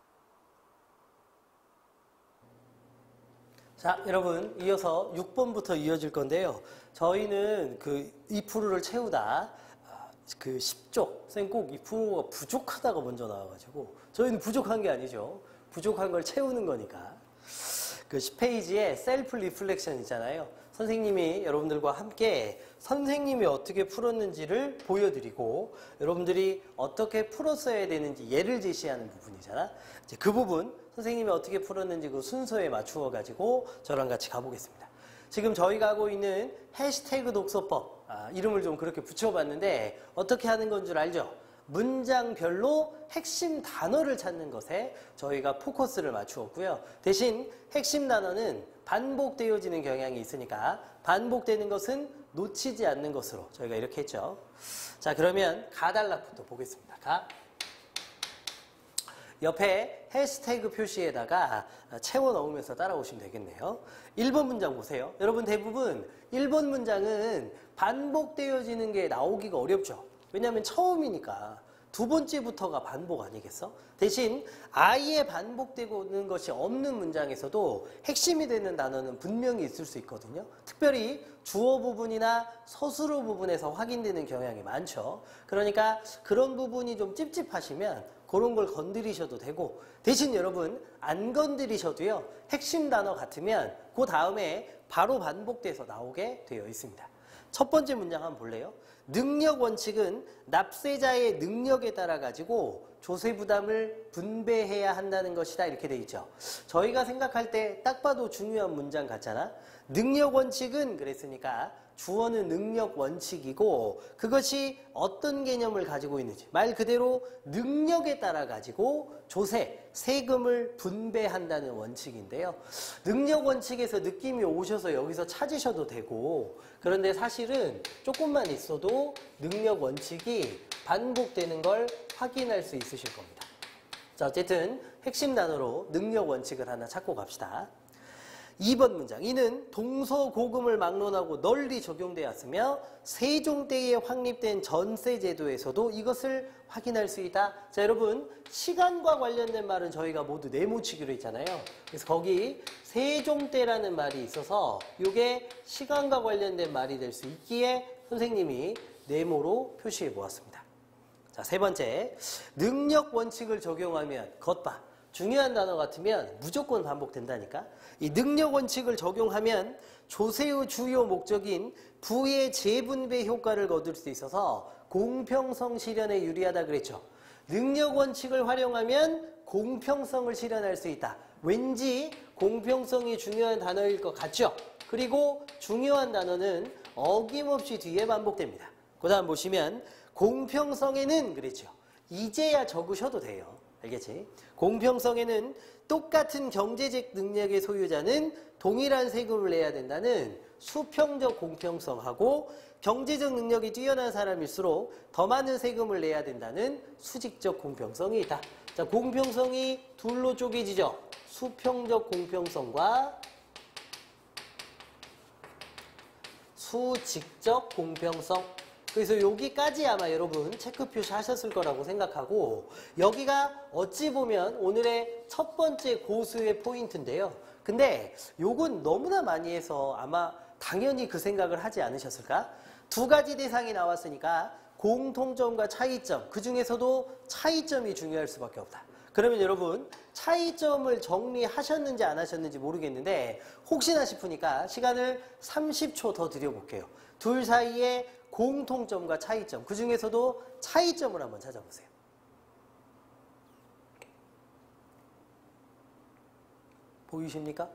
자, 여러분 이어서 6번부터 이어질 건데요. 저희는 이 프로를 채우다 10쪽 선생님 꼭 이 프로가 부족하다고 먼저 나와가지고 저희는 부족한 게 아니죠. 부족한 걸 채우는 거니까. 10페이지에 셀프 리플렉션 있잖아요. 선생님이 여러분들과 함께 선생님이 어떻게 풀었는지를 보여드리고 여러분들이 어떻게 풀었어야 되는지 예를 제시하는 부분이잖아. 이제 그 부분 선생님이 어떻게 풀었는지 그 순서에 맞추어 가지고 저랑 같이 가보겠습니다. 지금 저희가 하고 있는 해시태그 독서법 이름을 좀 그렇게 붙여봤는데 어떻게 하는 건 줄 알죠? 문장별로 핵심 단어를 찾는 것에 저희가 포커스를 맞추었고요. 대신 핵심 단어는 반복되어지는 경향이 있으니까 반복되는 것은 놓치지 않는 것으로 저희가 이렇게 했죠. 자, 그러면 가단락부터 보겠습니다. 가. 옆에 해시태그 표시에다가 채워 넣으면서 따라오시면 되겠네요. 1번 문장 보세요. 여러분 대부분 1번 문장은 반복되어지는 게 나오기가 어렵죠. 왜냐하면 처음이니까 두 번째부터가 반복 아니겠어? 대신 아예 반복되는 것이 없는 문장에서도 핵심이 되는 단어는 분명히 있을 수 있거든요. 특별히 주어 부분이나 서술어 부분에서 확인되는 경향이 많죠. 그러니까 그런 부분이 좀 찝찝하시면 그런 걸 건드리셔도 되고, 대신 여러분 안 건드리셔도요, 핵심 단어 같으면 그 다음에 바로 반복돼서 나오게 되어 있습니다. 첫 번째 문장 한번 볼래요? 능력 원칙은 납세자의 능력에 따라 가지고 조세 부담을 분배해야 한다는 것이다, 이렇게 돼 있죠. 저희가 생각할 때 딱 봐도 중요한 문장 같잖아. 능력 원칙은 그랬으니까 주어는 능력 원칙이고, 그것이 어떤 개념을 가지고 있는지 말 그대로 능력에 따라 가지고 조세, 세금을 분배한다는 원칙인데요. 능력 원칙에서 느낌이 오셔서 여기서 찾으셔도 되고, 그런데 사실은 조금만 있어도 능력 원칙이 반복되는 걸 확인할 수 있으실 겁니다. 자, 어쨌든 핵심 단어로 능력 원칙을 하나 찾고 갑시다. 2번 문장, 이는 동서고금을 막론하고 널리 적용되었으며 세종 때에 확립된 전세제도에서도 이것을 확인할 수 있다. 자, 여러분 시간과 관련된 말은 저희가 모두 네모치기로 했잖아요. 그래서 거기 세종 때라는 말이 있어서 이게 시간과 관련된 말이 될 수 있기에 선생님이 네모로 표시해 보았습니다. 자, 세 번째, 능력 원칙을 적용하면 겉봐. 중요한 단어 같으면 무조건 반복된다니까. 이 능력 원칙을 적용하면 조세의 주요 목적인 부의 재분배 효과를 거둘 수 있어서 공평성 실현에 유리하다 그랬죠. 능력 원칙을 활용하면 공평성을 실현할 수 있다. 왠지 공평성이 중요한 단어일 것 같죠? 그리고 중요한 단어는 어김없이 뒤에 반복됩니다. 그 다음 보시면 공평성에는 그랬죠. 이제야 적으셔도 돼요. 알겠지? 공평성에는 똑같은 경제적 능력의 소유자는 동일한 세금을 내야 된다는 수평적 공평성하고, 경제적 능력이 뛰어난 사람일수록 더 많은 세금을 내야 된다는 수직적 공평성이 있다. 자, 공평성이 둘로 쪼개지죠. 수평적 공평성과 수직적 공평성. 그래서 여기까지 아마 여러분 체크 표시 하셨을 거라고 생각하고, 여기가 어찌 보면 오늘의 첫 번째 고수의 포인트인데요. 근데 요건 너무나 많이 해서 아마 당연히 그 생각을 하지 않으셨을까? 두 가지 대상이 나왔으니까 공통점과 차이점, 그 중에서도 차이점이 중요할 수밖에 없다. 그러면 여러분 차이점을 정리하셨는지 안 하셨는지 모르겠는데 혹시나 싶으니까 시간을 30초 더 드려볼게요. 둘 사이에 공통점과 차이점, 그 중에서도 차이점을 한번 찾아보세요. 보이십니까?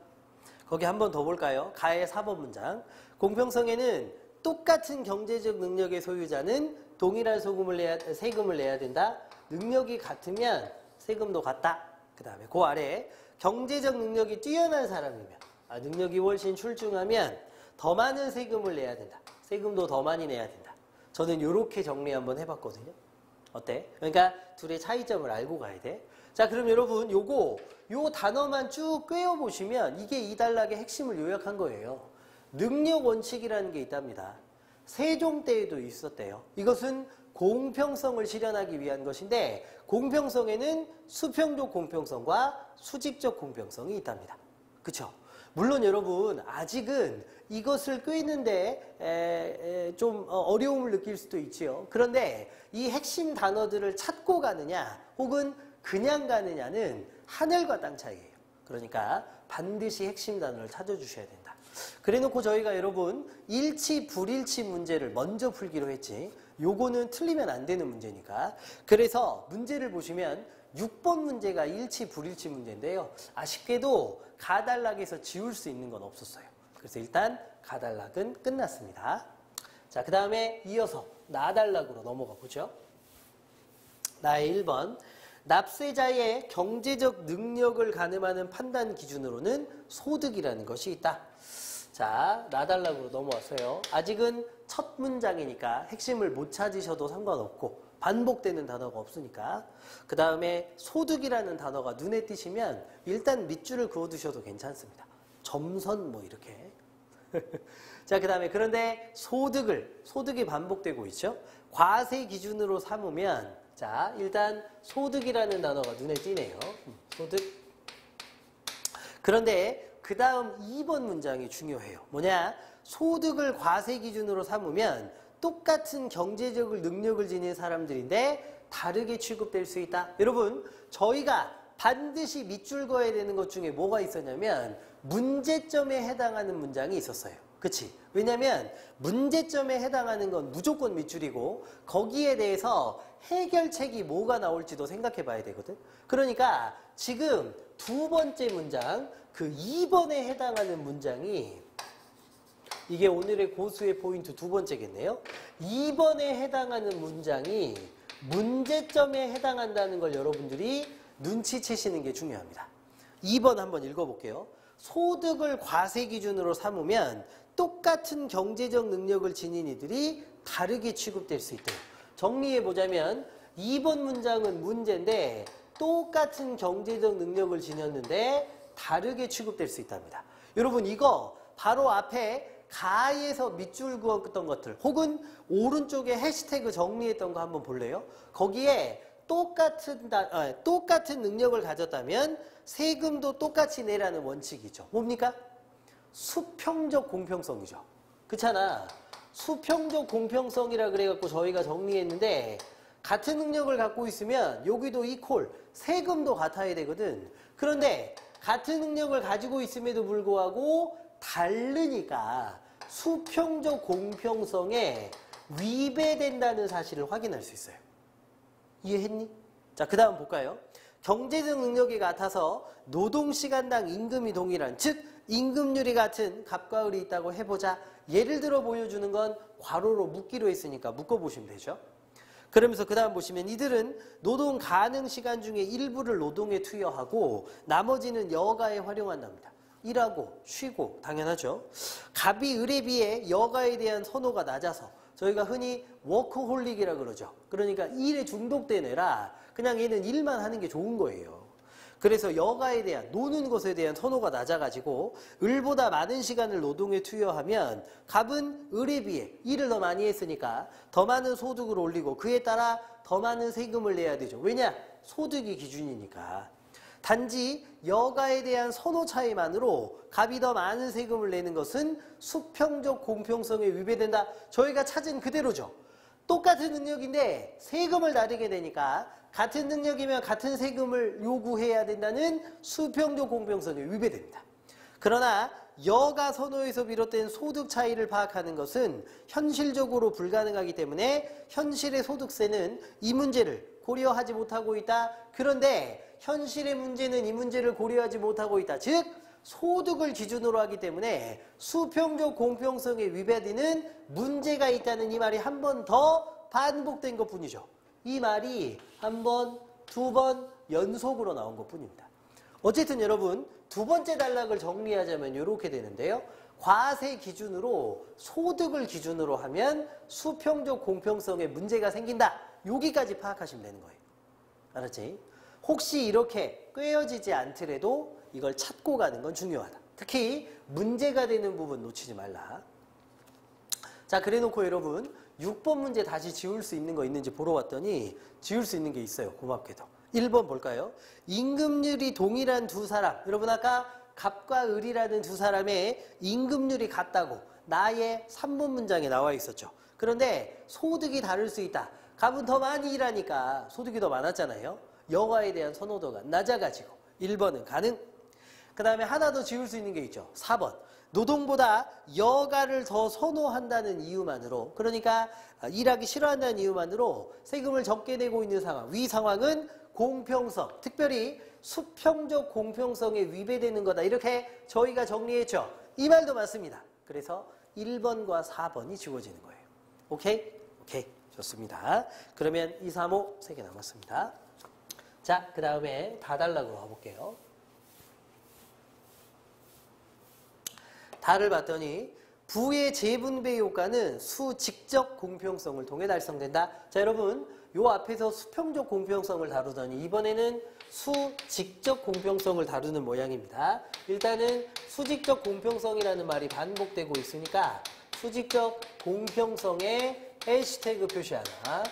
거기 한 번 더 볼까요? 가의 4번 문장. 공평성에는 똑같은 경제적 능력의 소유자는 동일한 세금을 내야 된다. 능력이 같으면 세금도 같다. 그 다음에 그 아래 경제적 능력이 뛰어난 사람이면, 능력이 훨씬 출중하면 더 많은 세금을 내야 된다. 세금도 더 많이 내야 된다. 저는 이렇게 정리 한번 해봤거든요. 어때? 그러니까 둘의 차이점을 알고 가야 돼. 자, 그럼 여러분 요 단어만 쭉 꿰어보시면 이게 이 단락의 핵심을 요약한 거예요. 능력 원칙이라는 게 있답니다. 세종 때에도 있었대요. 이것은 공평성을 실현하기 위한 것인데, 공평성에는 수평적 공평성과 수직적 공평성이 있답니다. 그쵸? 물론 여러분 아직은 이것을 꿰는데 좀 어려움을 느낄 수도 있지요. 그런데 이 핵심 단어들을 찾고 가느냐 혹은 그냥 가느냐는 하늘과 땅 차이예요. 그러니까 반드시 핵심 단어를 찾아주셔야 된다. 그래놓고 저희가 여러분 일치 불일치 문제를 먼저 풀기로 했지. 요거는 틀리면 안 되는 문제니까. 그래서 문제를 보시면 6번 문제가 일치 불일치 문제인데요. 아쉽게도 가단락에서 지울 수 있는 건 없었어요. 그래서 일단 가단락은 끝났습니다. 자, 그 다음에 이어서 나단락으로 넘어가 보죠. 나의 1번. 납세자의 경제적 능력을 가늠하는 판단 기준으로는 소득이라는 것이 있다. 자, 나단락으로 넘어왔어요. 아직은 첫 문장이니까 핵심을 못 찾으셔도 상관없고 반복되는 단어가 없으니까. 그 다음에 소득이라는 단어가 눈에 띄시면 일단 밑줄을 그어두셔도 괜찮습니다. 점선 뭐 이렇게. 자, 그 다음에 그런데 소득이 반복되고 있죠. 과세 기준으로 삼으면, 자, 일단 소득이라는 단어가 눈에 띄네요. 소득. 그런데 그 다음 2번 문장이 중요해요. 뭐냐? 소득을 과세 기준으로 삼으면 똑같은 경제적 능력을 지닌 사람들인데 다르게 취급될 수 있다. 여러분, 저희가 반드시 밑줄 그어야 되는 것 중에 뭐가 있었냐면 문제점에 해당하는 문장이 있었어요. 그치? 왜냐면 문제점에 해당하는 건 무조건 밑줄이고 거기에 대해서 해결책이 뭐가 나올지도 생각해 봐야 되거든. 그러니까 지금 두 번째 문장, 그 2번에 해당하는 문장이 이게 오늘의 고수의 포인트 두 번째겠네요. 2번에 해당하는 문장이 문제점에 해당한다는 걸 여러분들이 눈치채시는 게 중요합니다. 2번 한번 읽어볼게요. 소득을 과세 기준으로 삼으면 똑같은 경제적 능력을 지닌 이들이 다르게 취급될 수 있대요. 정리해보자면 2번 문장은 문제인데 똑같은 경제적 능력을 지녔는데 다르게 취급될 수 있답니다. 여러분 이거 바로 앞에 가에서 밑줄 그었던 것들 혹은 오른쪽에 해시태그 정리했던 거 한번 볼래요? 거기에 똑같은 능력을 가졌다면 세금도 똑같이 내라는 원칙이죠. 뭡니까? 수평적 공평성이죠. 그렇잖아. 수평적 공평성이라 그래갖고 저희가 정리했는데 같은 능력을 갖고 있으면 여기도 이퀄, 세금도 같아야 되거든. 그런데 같은 능력을 가지고 있음에도 불구하고 다르니까 수평적 공평성에 위배된다는 사실을 확인할 수 있어요. 이해했니? 자, 그 다음 볼까요? 경제적 능력이 같아서 노동시간당 임금이 동일한, 즉 임금률이 같은 갑과 을이 있다고 해보자. 예를 들어 보여주는 건 괄호로 묶기로 했으니까 묶어보시면 되죠. 그러면서 그 다음 보시면 이들은 노동 가능 시간 중에 일부를 노동에 투여하고 나머지는 여가에 활용한답니다. 일하고 쉬고 당연하죠. 갑이 을에 비해 여가에 대한 선호가 낮아서 저희가 흔히 워크홀릭이라 그러죠. 그러니까 일에 중독된 애라 그냥 얘는 일만 하는 게 좋은 거예요. 그래서 여가에 대한 노는 것에 대한 선호가 낮아가지고 을보다 많은 시간을 노동에 투여하면 갑은 을에 비해 일을 더 많이 했으니까 더 많은 소득을 올리고 그에 따라 더 많은 세금을 내야 되죠. 왜냐? 소득이 기준이니까. 단지 여가에 대한 선호 차이만으로 갑이 더 많은 세금을 내는 것은 수평적 공평성에 위배된다. 저희가 찾은 그대로죠. 똑같은 능력인데 세금을 다르게 내니까 같은 능력이면 같은 세금을 요구해야 된다는 수평적 공평성에 위배됩니다. 그러나 여가 선호에서 비롯된 소득 차이를 파악하는 것은 현실적으로 불가능하기 때문에 현실의 소득세는 이 문제를 고려하지 못하고 있다. 그런데 현실의 문제는 이 문제를 고려하지 못하고 있다. 즉 소득을 기준으로 하기 때문에 수평적 공평성에 위배되는 문제가 있다는 이 말이 한 번 더 반복된 것뿐이죠. 이 말이 한 번, 두 번 연속으로 나온 것뿐입니다. 어쨌든 여러분 두 번째 단락을 정리하자면 이렇게 되는데요. 과세 기준으로 소득을 기준으로 하면 수평적 공평성에 문제가 생긴다. 여기까지 파악하시면 되는 거예요. 알았지? 혹시 이렇게 꿰어지지 않더라도 이걸 찾고 가는 건 중요하다. 특히 문제가 되는 부분 놓치지 말라. 자, 그래놓고 여러분 6번 문제 다시 지울 수 있는 거 있는지 보러 왔더니 지울 수 있는 게 있어요. 고맙게도. 1번 볼까요? 임금률이 동일한 두 사람. 여러분 아까 갑과 을이라는 두 사람의 임금률이 같다고 나의 3번 문장에 나와 있었죠. 그런데 소득이 다를 수 있다. 갑은 더 많이 일하니까 소득이 더 많았잖아요. 여가에 대한 선호도가 낮아가지고 1번은 가능. 그 다음에 하나 더 지울 수 있는 게 있죠. 4번. 노동보다 여가를 더 선호한다는 이유만으로, 그러니까 일하기 싫어한다는 이유만으로 세금을 적게 내고 있는 상황. 위 상황은 공평성, 특별히 수평적 공평성에 위배되는 거다. 이렇게 저희가 정리했죠. 이 말도 맞습니다. 그래서 1번과 4번이 지워지는 거예요. 오케이? 오케이. 좋습니다. 그러면 2, 3, 5 3개 남았습니다. 자, 그 다음에 다단락으로 가볼게요. 다를 봤더니 부의 재분배 효과는 수직적 공평성을 통해 달성된다. 자, 여러분 요 앞에서 수평적 공평성을 다루더니 이번에는 수직적 공평성을 다루는 모양입니다. 일단은 수직적 공평성이라는 말이 반복되고 있으니까 수직적 공평성에 해시태그 표시 하나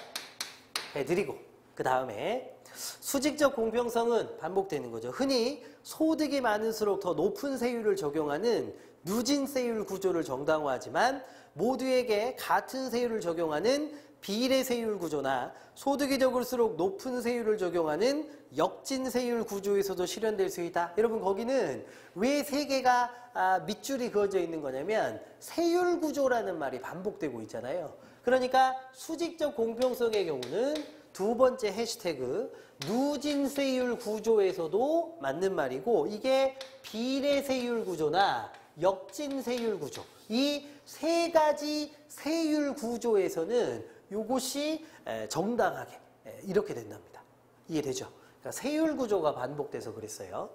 해드리고, 그 다음에 수직적 공평성은 반복되는 거죠. 흔히 소득이 많을수록 더 높은 세율을 적용하는 누진세율 구조를 정당화하지만 모두에게 같은 세율을 적용하는 비례세율 구조나 소득이 적을수록 높은 세율을 적용하는 역진세율 구조에서도 실현될 수 있다. 여러분 거기는 왜 세 개가 밑줄이 그어져 있는 거냐면 세율 구조라는 말이 반복되고 있잖아요. 그러니까 수직적 공평성의 경우는 두 번째 해시태그 누진세율 구조에서도 맞는 말이고 이게 비례세율 구조나 역진세율 구조 이 세 가지 세율 구조에서는 요것이 정당하게 이렇게 된답니다. 이해되죠? 그러니까 세율 구조가 반복돼서 그랬어요.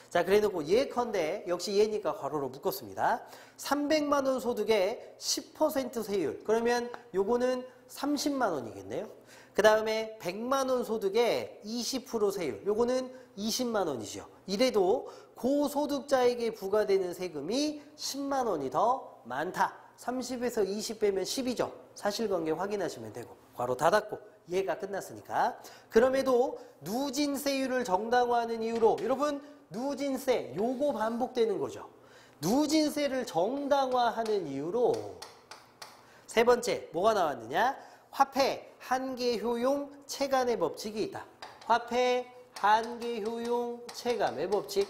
자, 그래놓고 예컨대 역시 예니까 괄호로 묶었습니다. 300만 원 소득에 10% 세율 그러면 요거는 30만 원이겠네요. 그 다음에 100만 원 소득에 20% 세율 요거는 20만 원이죠. 이래도 고소득자에게 부과되는 세금이 10만 원이 더 많다. 30에서 20 빼면 10이죠. 사실관계 확인하시면 되고 괄호 닫았고 얘가 끝났으니까 그럼에도 누진세율을 정당화하는 이유로 여러분 누진세 요거 반복되는 거죠. 누진세를 정당화하는 이유로 세 번째 뭐가 나왔느냐 화폐 한계 효용 체감의 법칙이 있다. 화폐 한계 효용 체감의 법칙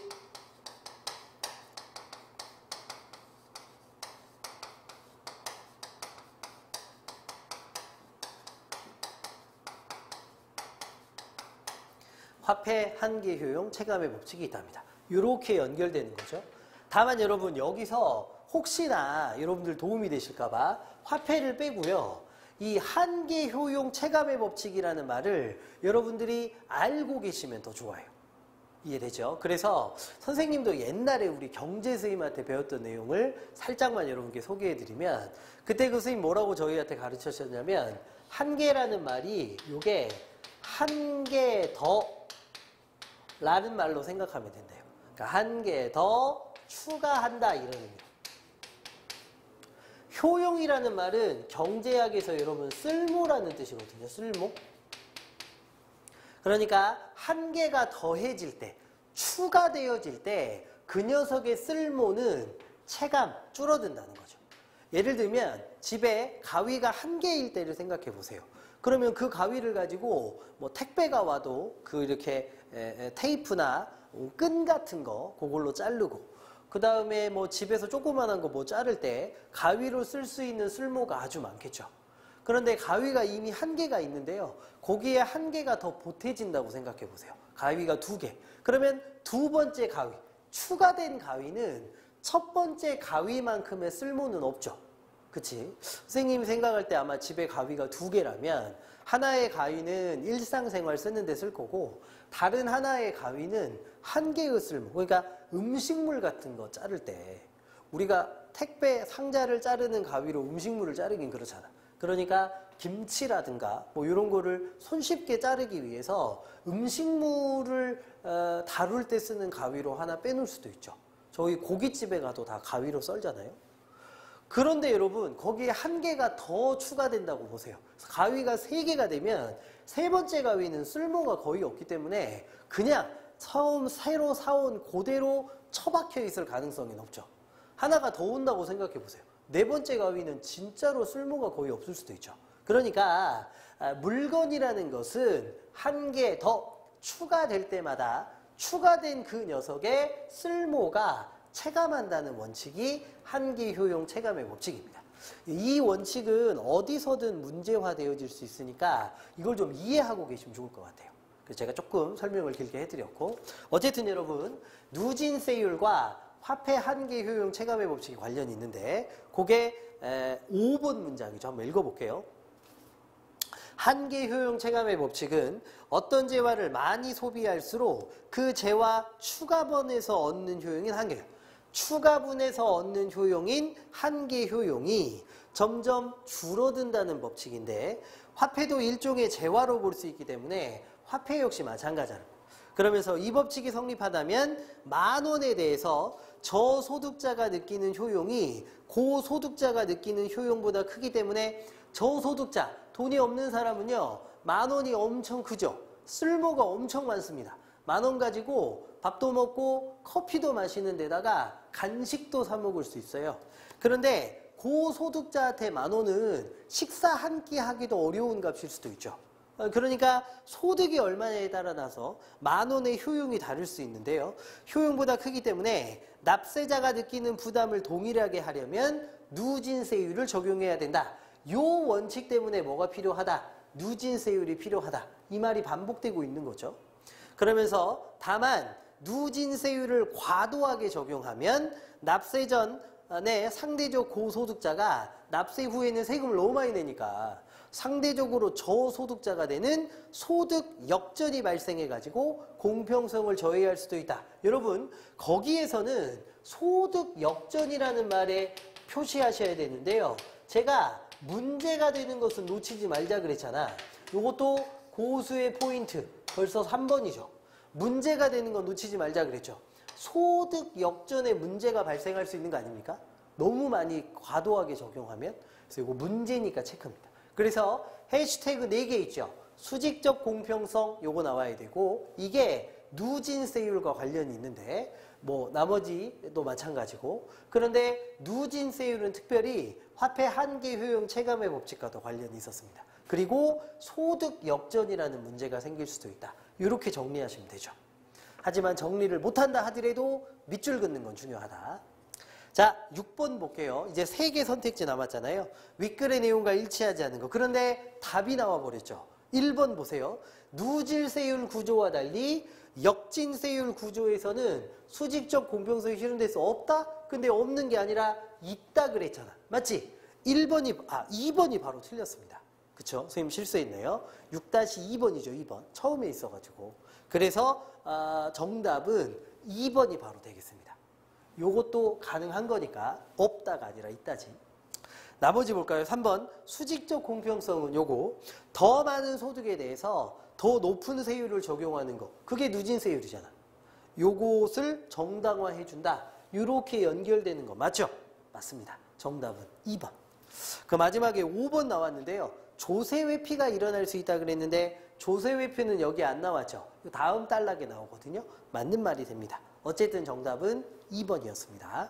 화폐 한계 효용 체감의 법칙이 있답니다. 이렇게 연결되는 거죠. 다만 여러분 여기서 혹시나 여러분들 도움이 되실까봐 화폐를 빼고요. 이 한계 효용 체감의 법칙이라는 말을 여러분들이 알고 계시면 더 좋아요. 이해되죠? 그래서 선생님도 옛날에 우리 경제 선생님한테 배웠던 내용을 살짝만 여러분께 소개해드리면 그때 그 선생님 뭐라고 저희한테 가르치셨냐면 한계라는 말이 요게 한 개 더 라는 말로 생각하면 된대요. 그러니까 한 개 더 추가한다 이런 의미로. 효용이라는 말은 경제학에서 여러분 쓸모라는 뜻이거든요. 쓸모. 그러니까 한 개가 더해질 때, 추가되어질 때 그 녀석의 쓸모는 체감 줄어든다는 거죠. 예를 들면 집에 가위가 한 개일 때를 생각해 보세요. 그러면 그 가위를 가지고 뭐 택배가 와도 그 이렇게 테이프나 끈 같은 거 그걸로 자르고 그 다음에 뭐 집에서 조그만한 거 뭐 자를 때 가위로 쓸 수 있는 쓸모가 아주 많겠죠. 그런데 가위가 이미 한 개가 있는데요. 거기에 한 개가 더 보태진다고 생각해 보세요. 가위가 두 개. 그러면 두 번째 가위, 추가된 가위는 첫 번째 가위만큼의 쓸모는 없죠. 그치? 선생님이 생각할 때 아마 집에 가위가 두 개라면 하나의 가위는 일상생활 쓰는 데 쓸 거고 다른 하나의 가위는 한 개의 쓸모. 그러니까 음식물 같은 거 자를 때 우리가 택배 상자를 자르는 가위로 음식물을 자르긴 그렇잖아. 그러니까 김치라든가 뭐 이런 거를 손쉽게 자르기 위해서 음식물을 다룰 때 쓰는 가위로 하나 빼놓을 수도 있죠. 저희 고깃집에 가도 다 가위로 썰잖아요. 그런데 여러분 거기에 한 개가 더 추가된다고 보세요. 가위가 세 개가 되면 세 번째 가위는 쓸모가 거의 없기 때문에 그냥 처음 새로 사온 그대로 처박혀 있을 가능성이 높죠. 하나가 더 온다고 생각해 보세요. 네 번째 가위는 진짜로 쓸모가 거의 없을 수도 있죠. 그러니까 물건이라는 것은 한 개 더 추가될 때마다 추가된 그 녀석의 쓸모가 체감한다는 원칙이 한계 효용 체감의 법칙입니다. 이 원칙은 어디서든 문제화되어질 수 있으니까 이걸 좀 이해하고 계시면 좋을 것 같아요. 그래서 제가 조금 설명을 길게 해드렸고 어쨌든 여러분 누진세율과 화폐 한계 효용 체감의 법칙이 관련이 있는데 그게 5번 문장이죠. 한번 읽어볼게요. 한계 효용 체감의 법칙은 어떤 재화를 많이 소비할수록 그 재화 추가분에서 얻는 효용인 한계예요. 추가분에서 얻는 효용인 한계 효용이 점점 줄어든다는 법칙인데 화폐도 일종의 재화로 볼 수 있기 때문에 화폐 역시 마찬가지라고. 그러면서 이 법칙이 성립하다면 10,000원에 대해서 저소득자가 느끼는 효용이 고소득자가 느끼는 효용보다 크기 때문에 저소득자, 돈이 없는 사람은요 10,000원이 엄청 크죠. 쓸모가 엄청 많습니다. 10,000원 가지고 밥도 먹고 커피도 마시는 데다가 간식도 사 먹을 수 있어요. 그런데 고소득자한테 10,000원은 식사 한 끼 하기도 어려운 값일 수도 있죠. 그러니까 소득이 얼마냐에 따라서 10,000원의 효용이 다를 수 있는데요. 효용보다 크기 때문에 납세자가 느끼는 부담을 동일하게 하려면 누진세율을 적용해야 된다. 요 원칙 때문에 뭐가 필요하다? 누진세율이 필요하다. 이 말이 반복되고 있는 거죠. 그러면서 다만 누진세율을 과도하게 적용하면 납세 전에 상대적 고소득자가 납세 후에는 세금을 너무 많이 내니까 상대적으로 저소득자가 되는 소득 역전이 발생해가지고 공평성을 저해할 수도 있다. 여러분, 거기에서는 소득 역전이라는 말에 표시하셔야 되는데요. 제가 문제가 되는 것은 놓치지 말자 그랬잖아. 이것도 고수의 포인트. 벌써 3번이죠. 문제가 되는 건 놓치지 말자 그랬죠. 소득 역전에 문제가 발생할 수 있는 거 아닙니까? 너무 많이 과도하게 적용하면. 그래서 이거 문제니까 체크입니다. 그래서 해시태그 4개 있죠. 수직적 공평성 요거 나와야 되고 이게 누진세율과 관련이 있는데 뭐 나머지도 마찬가지고 그런데 누진세율은 특별히 화폐 한계 효용 체감의 법칙과도 관련이 있었습니다. 그리고 소득 역전이라는 문제가 생길 수도 있다. 이렇게 정리하시면 되죠. 하지만 정리를 못한다 하더라도 밑줄 긋는 건 중요하다. 자, 6번 볼게요. 이제 3개 선택지 남았잖아요. 윗글의 내용과 일치하지 않는 거. 그런데 답이 나와버렸죠. 1번 보세요. 누질세율 구조와 달리 역진세율 구조에서는 수직적 공평성이 실현될 수 없다? 근데 없는 게 아니라 있다 그랬잖아. 맞지? 2번이 바로 틀렸습니다. 그쵸? 선생님 실수했네요. 6-2번이죠. 2번. 처음에 있어가지고. 그래서 정답은 2번이 바로 되겠습니다. 요것도 가능한 거니까 없다가 아니라 있다지. 나머지 볼까요? 3번 수직적 공평성은 요거 더 많은 소득에 대해서 더 높은 세율을 적용하는 거. 그게 누진세율이잖아. 요것을 정당화해준다. 요렇게 연결되는 거 맞죠? 맞습니다. 정답은 2번. 그 마지막에 5번 나왔는데요. 조세회피가 일어날 수 있다 그랬는데 조세회피는 여기 안 나왔죠. 다음 단락에 나오거든요. 맞는 말이 됩니다. 어쨌든 정답은 2번이었습니다.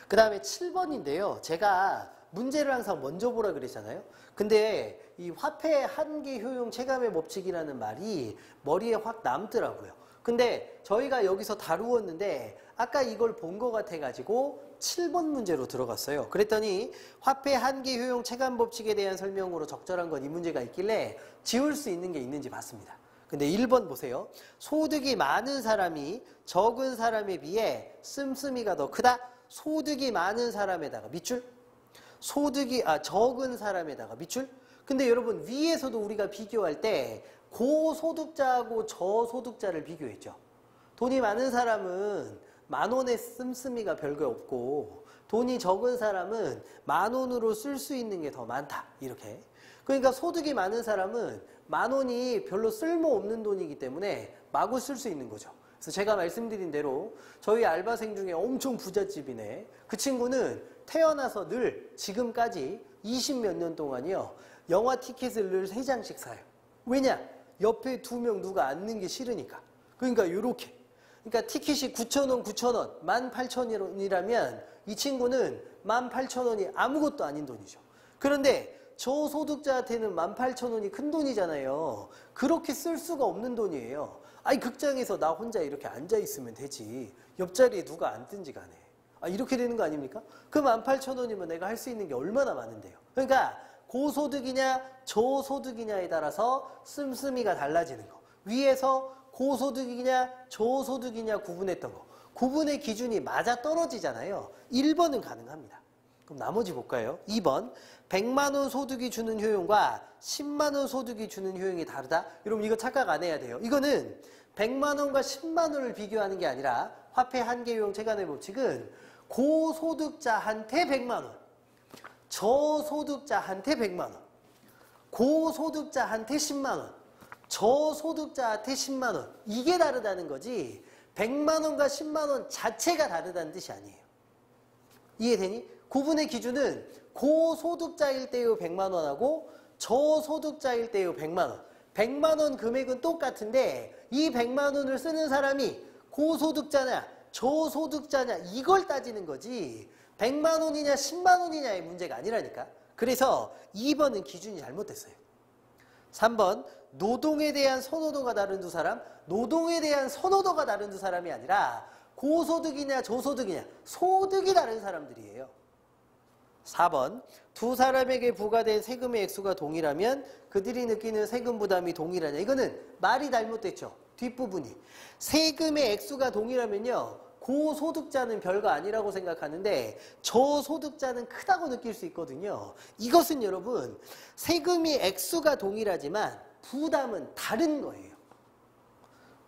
그 다음에 7번인데요. 제가 문제를 항상 먼저 보라 그랬잖아요. 근데 이 화폐 한계 효용 체감의 법칙이라는 말이 머리에 확 남더라고요. 근데 저희가 여기서 다루었는데 아까 이걸 본 것 같아가지고 7번 문제로 들어갔어요. 그랬더니 화폐 한계 효용 체감 법칙에 대한 설명으로 적절한 건 이 문제가 있길래 지울 수 있는 게 있는지 봤습니다. 근데 1번 보세요. 소득이 많은 사람이 적은 사람에 비해 씀씀이가 더 크다. 소득이 많은 사람에다가 밑줄. 적은 사람에다가 밑줄. 근데 여러분 위에서도 우리가 비교할 때 고소득자하고 저소득자를 비교했죠. 돈이 많은 사람은 10,000원의 씀씀이가 별거 없고 돈이 적은 사람은 10,000원으로 쓸 수 있는 게 더 많다. 이렇게. 그러니까 소득이 많은 사람은 10,000원이 별로 쓸모없는 돈이기 때문에 마구 쓸 수 있는 거죠. 그래서 제가 말씀드린 대로 저희 알바생 중에 엄청 부잣집이네. 그 친구는 태어나서 늘 지금까지 20몇 년 동안이요. 영화 티켓을 늘 3장씩 사요. 왜냐? 옆에 2명 누가 앉는 게 싫으니까. 그러니까 요렇게. 그러니까 티켓이 9,000원, 9,000원, 18,000원이라면 이 친구는 18,000원이 아무것도 아닌 돈이죠. 그런데 저소득자한테는 18,000원이 큰 돈이잖아요. 그렇게 쓸 수가 없는 돈이에요. 아니 극장에서 나 혼자 이렇게 앉아있으면 되지. 옆자리에 누가 앉든지 간에. 이렇게 되는 거 아닙니까? 그 18,000원이면 내가 할 수 있는 게 얼마나 많은데요. 그러니까 고소득이냐 저소득이냐에 따라서 씀씀이가 달라지는 거. 위에서 고소득이냐 저소득이냐 구분했던 거. 구분의 기준이 맞아 떨어지잖아요. 1번은 가능합니다. 그럼 나머지 볼까요? 2번 100만 원 소득이 주는 효용과 10만 원 소득이 주는 효용이 다르다. 여러분 이거 착각 안 해야 돼요. 이거는 100만 원과 10만 원을 비교하는 게 아니라 화폐 한계 효용 체감의 법칙은 고소득자한테 100만 원, 저소득자한테 100만 원, 고소득자한테 10만 원, 저소득자한테 10만 원. 이게 다르다는 거지 100만 원과 10만 원 자체가 다르다는 뜻이 아니에요. 이해되니? 구분의 기준은 고소득자일 때의 100만 원하고 저소득자일 때의 100만 원. 100만 원 금액은 똑같은데 이 100만 원을 쓰는 사람이 고소득자냐 저소득자냐 이걸 따지는 거지 100만 원이냐 10만 원이냐의 문제가 아니라니까. 그래서 2번은 기준이 잘못됐어요. 3번 노동에 대한 선호도가 다른 두 사람, 노동에 대한 선호도가 다른 두 사람이 아니라 고소득이냐 저소득이냐 소득이 다른 사람들이에요. 4번 두 사람에게 부과된 세금의 액수가 동일하면 그들이 느끼는 세금 부담이 동일하냐. 이거는 말이 잘못됐죠. 뒷부분이. 세금의 액수가 동일하면요. 고소득자는 별거 아니라고 생각하는데 저소득자는 크다고 느낄 수 있거든요. 이것은 여러분 세금이 액수가 동일하지만 부담은 다른 거예요.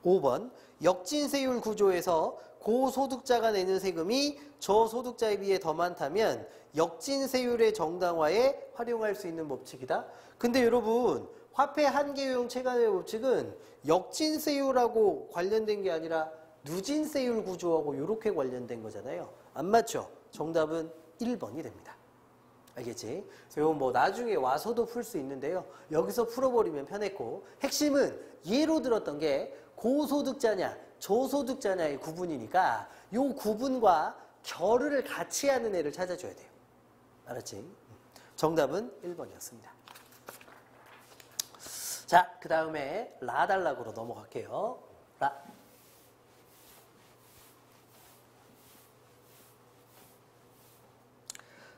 5번 역진세율 구조에서 고소득자가 내는 세금이 저소득자에 비해 더 많다면 역진세율의 정당화에 활용할 수 있는 법칙이다. 근데 여러분 화폐 한계유형 체감의 법칙은 역진세율하고 관련된 게 아니라 누진세율 구조하고 이렇게 관련된 거잖아요. 안 맞죠? 정답은 1번이 됩니다. 알겠지? 이건 뭐 나중에 와서도 풀 수 있는데요. 여기서 풀어버리면 편했고 핵심은 예로 들었던 게 고소득자냐 저소득자냐의 구분이니까 이 구분과 결을 같이 하는 애를 찾아줘야 돼요. 알았지? 정답은 1번이었습니다. 자, 그 다음에 라달락으로 넘어갈게요. 라.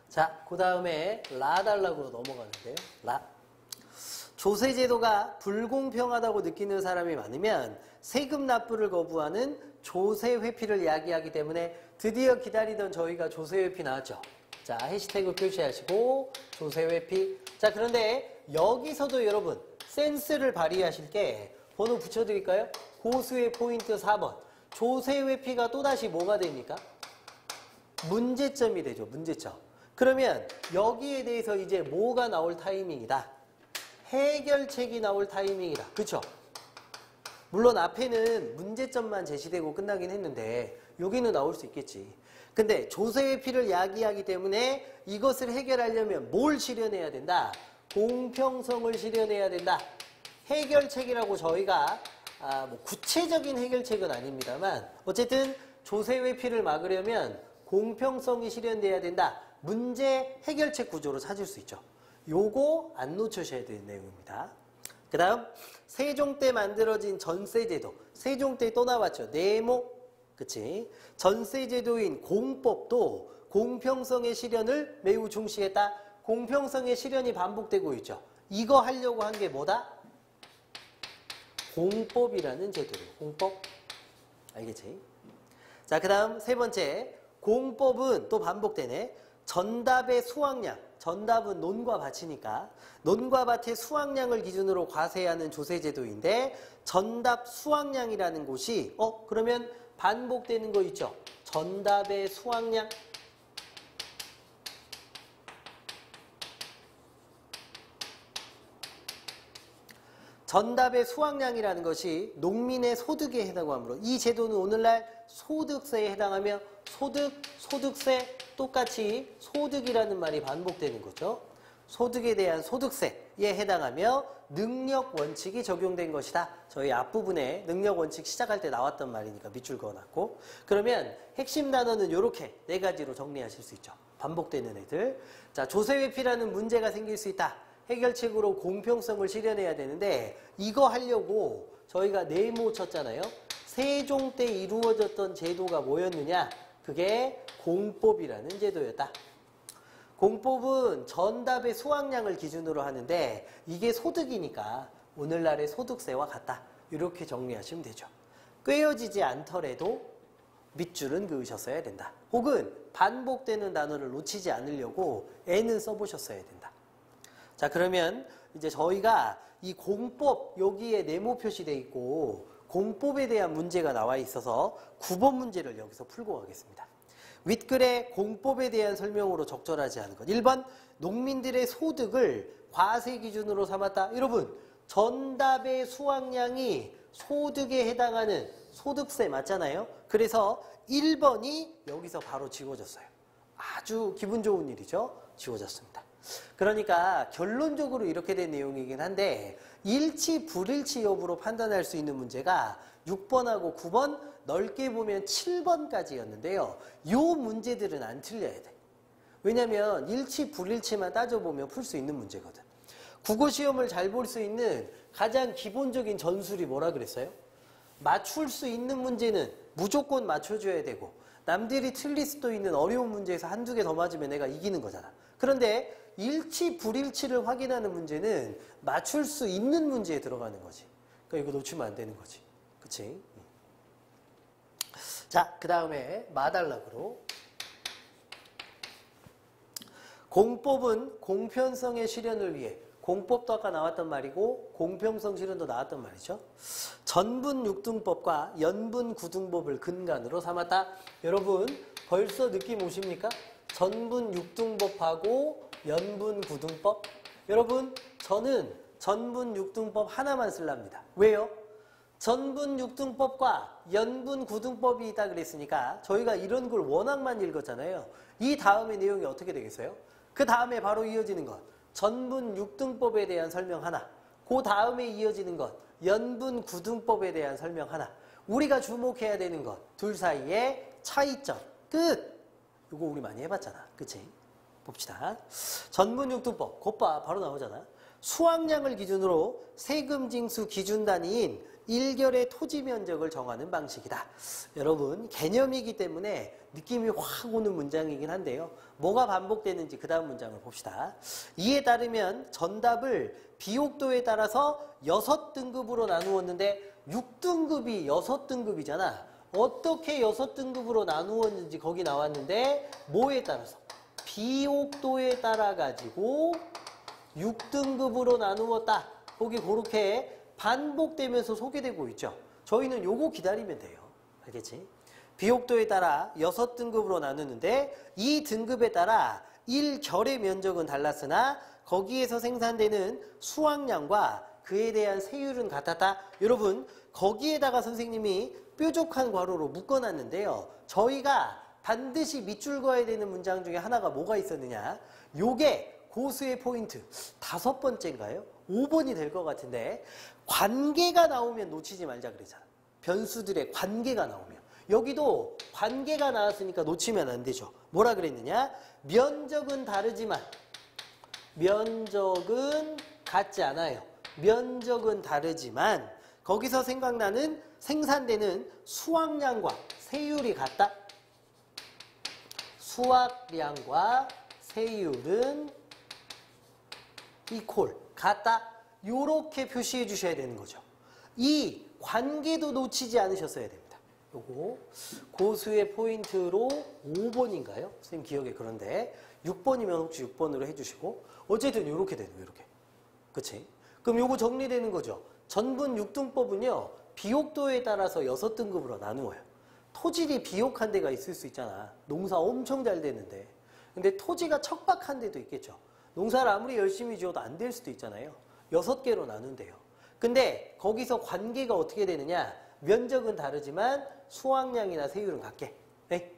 자, 그 다음에 라달락으로 넘어가는데요. 라. 조세제도가 불공평하다고 느끼는 사람이 많으면 세금 납부를 거부하는 조세회피를 이야기하기 때문에 드디어 기다리던 저희가 조세회피 나왔죠. 자, 해시태그 표시하시고 조세회피. 자, 그런데 여기서도 여러분 센스를 발휘하실 게 번호 붙여드릴까요? 고수의 포인트 4번. 조세회피가 또다시 뭐가 됩니까? 문제점이 되죠. 문제점. 그러면 여기에 대해서 이제 뭐가 나올 타이밍이다? 해결책이 나올 타이밍이다. 그렇죠? 물론 앞에는 문제점만 제시되고 끝나긴 했는데 여기는 나올 수 있겠지. 근데 조세회피를 야기하기 때문에 이것을 해결하려면 뭘 실현해야 된다? 공평성을 실현해야 된다. 해결책이라고 저희가 뭐 구체적인 해결책은 아닙니다만 어쨌든 조세회피를 막으려면 공평성이 실현돼야 된다. 문제 해결책 구조로 찾을 수 있죠. 요거 안 놓치셔야 되는 내용입니다. 그 다음 세종 때 만들어진 전세제도. 세종 때 또 나왔죠. 네모. 그치? 전세제도인 공법도 공평성의 실현을 매우 중시했다. 공평성의 실현이 반복되고 있죠. 이거 하려고 한 게 뭐다? 공법이라는 제도예요. 공법. 알겠지? 자, 그 다음 세 번째. 공법은 또 반복되네. 전답의 수확량. 전답은 논과 밭이니까 논과 밭의 수확량을 기준으로 과세하는 조세제도인데 전답 수확량이라는 곳이 그러면 반복되는 거 있죠. 전답의 수확량. 전답의 수확량이라는 것이 농민의 소득에 해당하므로 이 제도는 오늘날 소득세에 해당하며 소득세 똑같이 소득이라는 말이 반복되는 거죠. 소득에 대한 소득세에 해당하며 능력 원칙이 적용된 것이다. 저희 앞부분에 능력 원칙 시작할 때 나왔던 말이니까 밑줄 그어놨고 그러면 핵심 단어는 이렇게 네 가지로 정리하실 수 있죠. 반복되는 애들. 자, 조세회피라는 문제가 생길 수 있다. 해결책으로 공평성을 실현해야 되는데 이거 하려고 저희가 네모 쳤잖아요. 세종 때 이루어졌던 제도가 뭐였느냐? 그게 공법이라는 제도였다. 공법은 전답의 수확량을 기준으로 하는데 이게 소득이니까 오늘날의 소득세와 같다. 이렇게 정리하시면 되죠. 꿰어지지 않더라도 밑줄은 그으셨어야 된다. 혹은 반복되는 단어를 놓치지 않으려고 N은 써보셨어야 된다. 자, 그러면 이제 저희가 이 공법 여기에 네모 표시되어 있고 공법에 대한 문제가 나와 있어서 9번 문제를 여기서 풀고 가겠습니다. 윗글의 공법에 대한 설명으로 적절하지 않은 것. 1번 농민들의 소득을 과세 기준으로 삼았다. 여러분 전답의 수확량이 소득에 해당하는 소득세 맞잖아요. 그래서 1번이 여기서 바로 지워졌어요. 아주 기분 좋은 일이죠. 지워졌습니다. 그러니까 결론적으로 이렇게 된 내용이긴 한데 일치 불일치 여부로 판단할 수 있는 문제가 6번하고 9번 넓게 보면 7번까지였는데요. 요 문제들은 안 틀려야 돼. 왜냐면 일치 불일치만 따져보면 풀 수 있는 문제거든. 국어시험을 잘 볼 수 있는 가장 기본적인 전술이 뭐라 그랬어요? 맞출 수 있는 문제는 무조건 맞춰줘야 되고 남들이 틀릴 수도 있는 어려운 문제에서 한두 개 더 맞으면 내가 이기는 거잖아. 그런데 일치 불일치를 확인하는 문제는 맞출 수 있는 문제에 들어가는 거지. 그러니까 이거 놓치면 안 되는 거지. 그치? 자, 그 다음에 마달락으로 공법은 공편성의 실현을 위해, 공법도 아까 나왔단 말이고 공평성 실현도 나왔단 말이죠. 전분 육등법과 연분 구등법을 근간으로 삼았다. 여러분 벌써 느낌 오십니까? 전분 육등법하고 연분 구등법. 여러분 저는 전분 육등법 하나만 쓰랍니다. 왜요? 전분 육등법과 연분 구등법이 있다 그랬으니까 저희가 이런 걸 워낙만 읽었잖아요. 이 다음의 내용이 어떻게 되겠어요? 그 다음에 바로 이어지는 것 전분 육등법에 대한 설명 하나, 그 다음에 이어지는 것 연분 구등법에 대한 설명 하나. 우리가 주목해야 되는 것 둘 사이의 차이점 끝. 이거 우리 많이 해봤잖아. 그치? 봅시다. 전분 육등법 곧 바로 나오잖아. 수확량을 기준으로 세금 징수 기준 단위인 일결의 토지 면적을 정하는 방식이다. 여러분 개념이기 때문에 느낌이 확 오는 문장이긴 한데요. 뭐가 반복되는지 그 다음 문장을 봅시다. 이에 따르면 전답을 비옥도에 따라서 6등급으로 나누었는데 6등급이 6등급이잖아. 어떻게 6등급으로 나누었는지 거기 나왔는데 뭐에 따라서? 비옥도에 따라 가지고 6등급으로 나누었다. 거기 그렇게 반복되면서 소개되고 있죠. 저희는 요거 기다리면 돼요. 알겠지? 비옥도에 따라 6등급으로 나누는데 이 등급에 따라 1결의 면적은 달랐으나 거기에서 생산되는 수확량과 그에 대한 세율은 같았다. 여러분 거기에다가 선생님이 뾰족한 괄호로 묶어놨는데요. 저희가 반드시 밑줄 그어야 되는 문장 중에 하나가 뭐가 있었느냐. 요게 고수의 포인트 5번째인가요? 5번이 될 것 같은데 관계가 나오면 놓치지 말자 그러잖아. 변수들의 관계가 나오면. 여기도 관계가 나왔으니까 놓치면 안 되죠. 뭐라 그랬느냐? 면적은 다르지만 면적은 같지 않아요. 면적은 다르지만 거기서 생각나는 생산되는 수확량과 세율이 같다. 수확량과 세율은 이퀄 같다. 요렇게 표시해 주셔야 되는 거죠. 이 관계도 놓치지 않으셨어야 됩니다. 요거 고수의 포인트로 5번인가요? 선생님 기억에 그런데 6번이면 혹시 6번으로 해주시고 어쨌든 요렇게 되는 거예요. 이렇게. 그치? 그럼 요거 정리되는 거죠. 전분 육등법은요. 비옥도에 따라서 6등급으로 나누어요. 토질이 비옥한 데가 있을 수 있잖아. 농사 엄청 잘 되는데. 근데 토지가 척박한 데도 있겠죠. 농사를 아무리 열심히 지어도 안 될 수도 있잖아요. 6개로 나눈대요. 근데 거기서 관계가 어떻게 되느냐. 면적은 다르지만 수확량이나 세율은 같게. 네?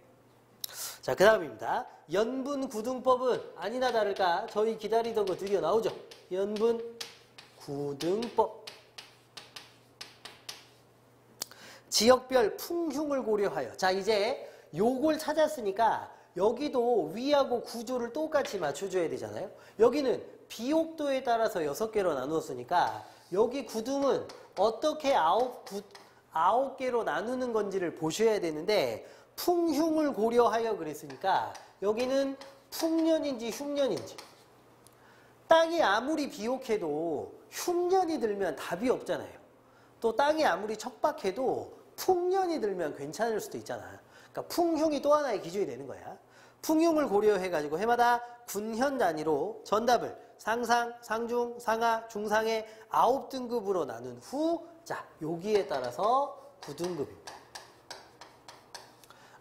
자, 그 다음입니다. 연분 구등법은 아니나 다를까 저희 기다리던 거 드디어 나오죠. 연분 구등법. 지역별 풍흉을 고려하여. 자, 이제 요걸 찾았으니까 여기도 위하고 구조를 똑같이 맞춰줘야 되잖아요. 여기는 비옥도에 따라서 6개로 나누었으니까 여기 구등은 어떻게 9개로 나누는 건지를 보셔야 되는데 풍흉을 고려하여 그랬으니까 여기는 풍년인지 흉년인지. 땅이 아무리 비옥해도 흉년이 들면 답이 없잖아요. 또 땅이 아무리 척박해도 풍년이 들면 괜찮을 수도 있잖아. 그러니까 풍흉이 또 하나의 기준이 되는 거야. 풍흉을 고려해가지고 해마다 군현 단위로 전답을 상상, 상중, 상하, 중상의 9등급으로 나눈 후, 자, 여기에 따라서 9등급입니다.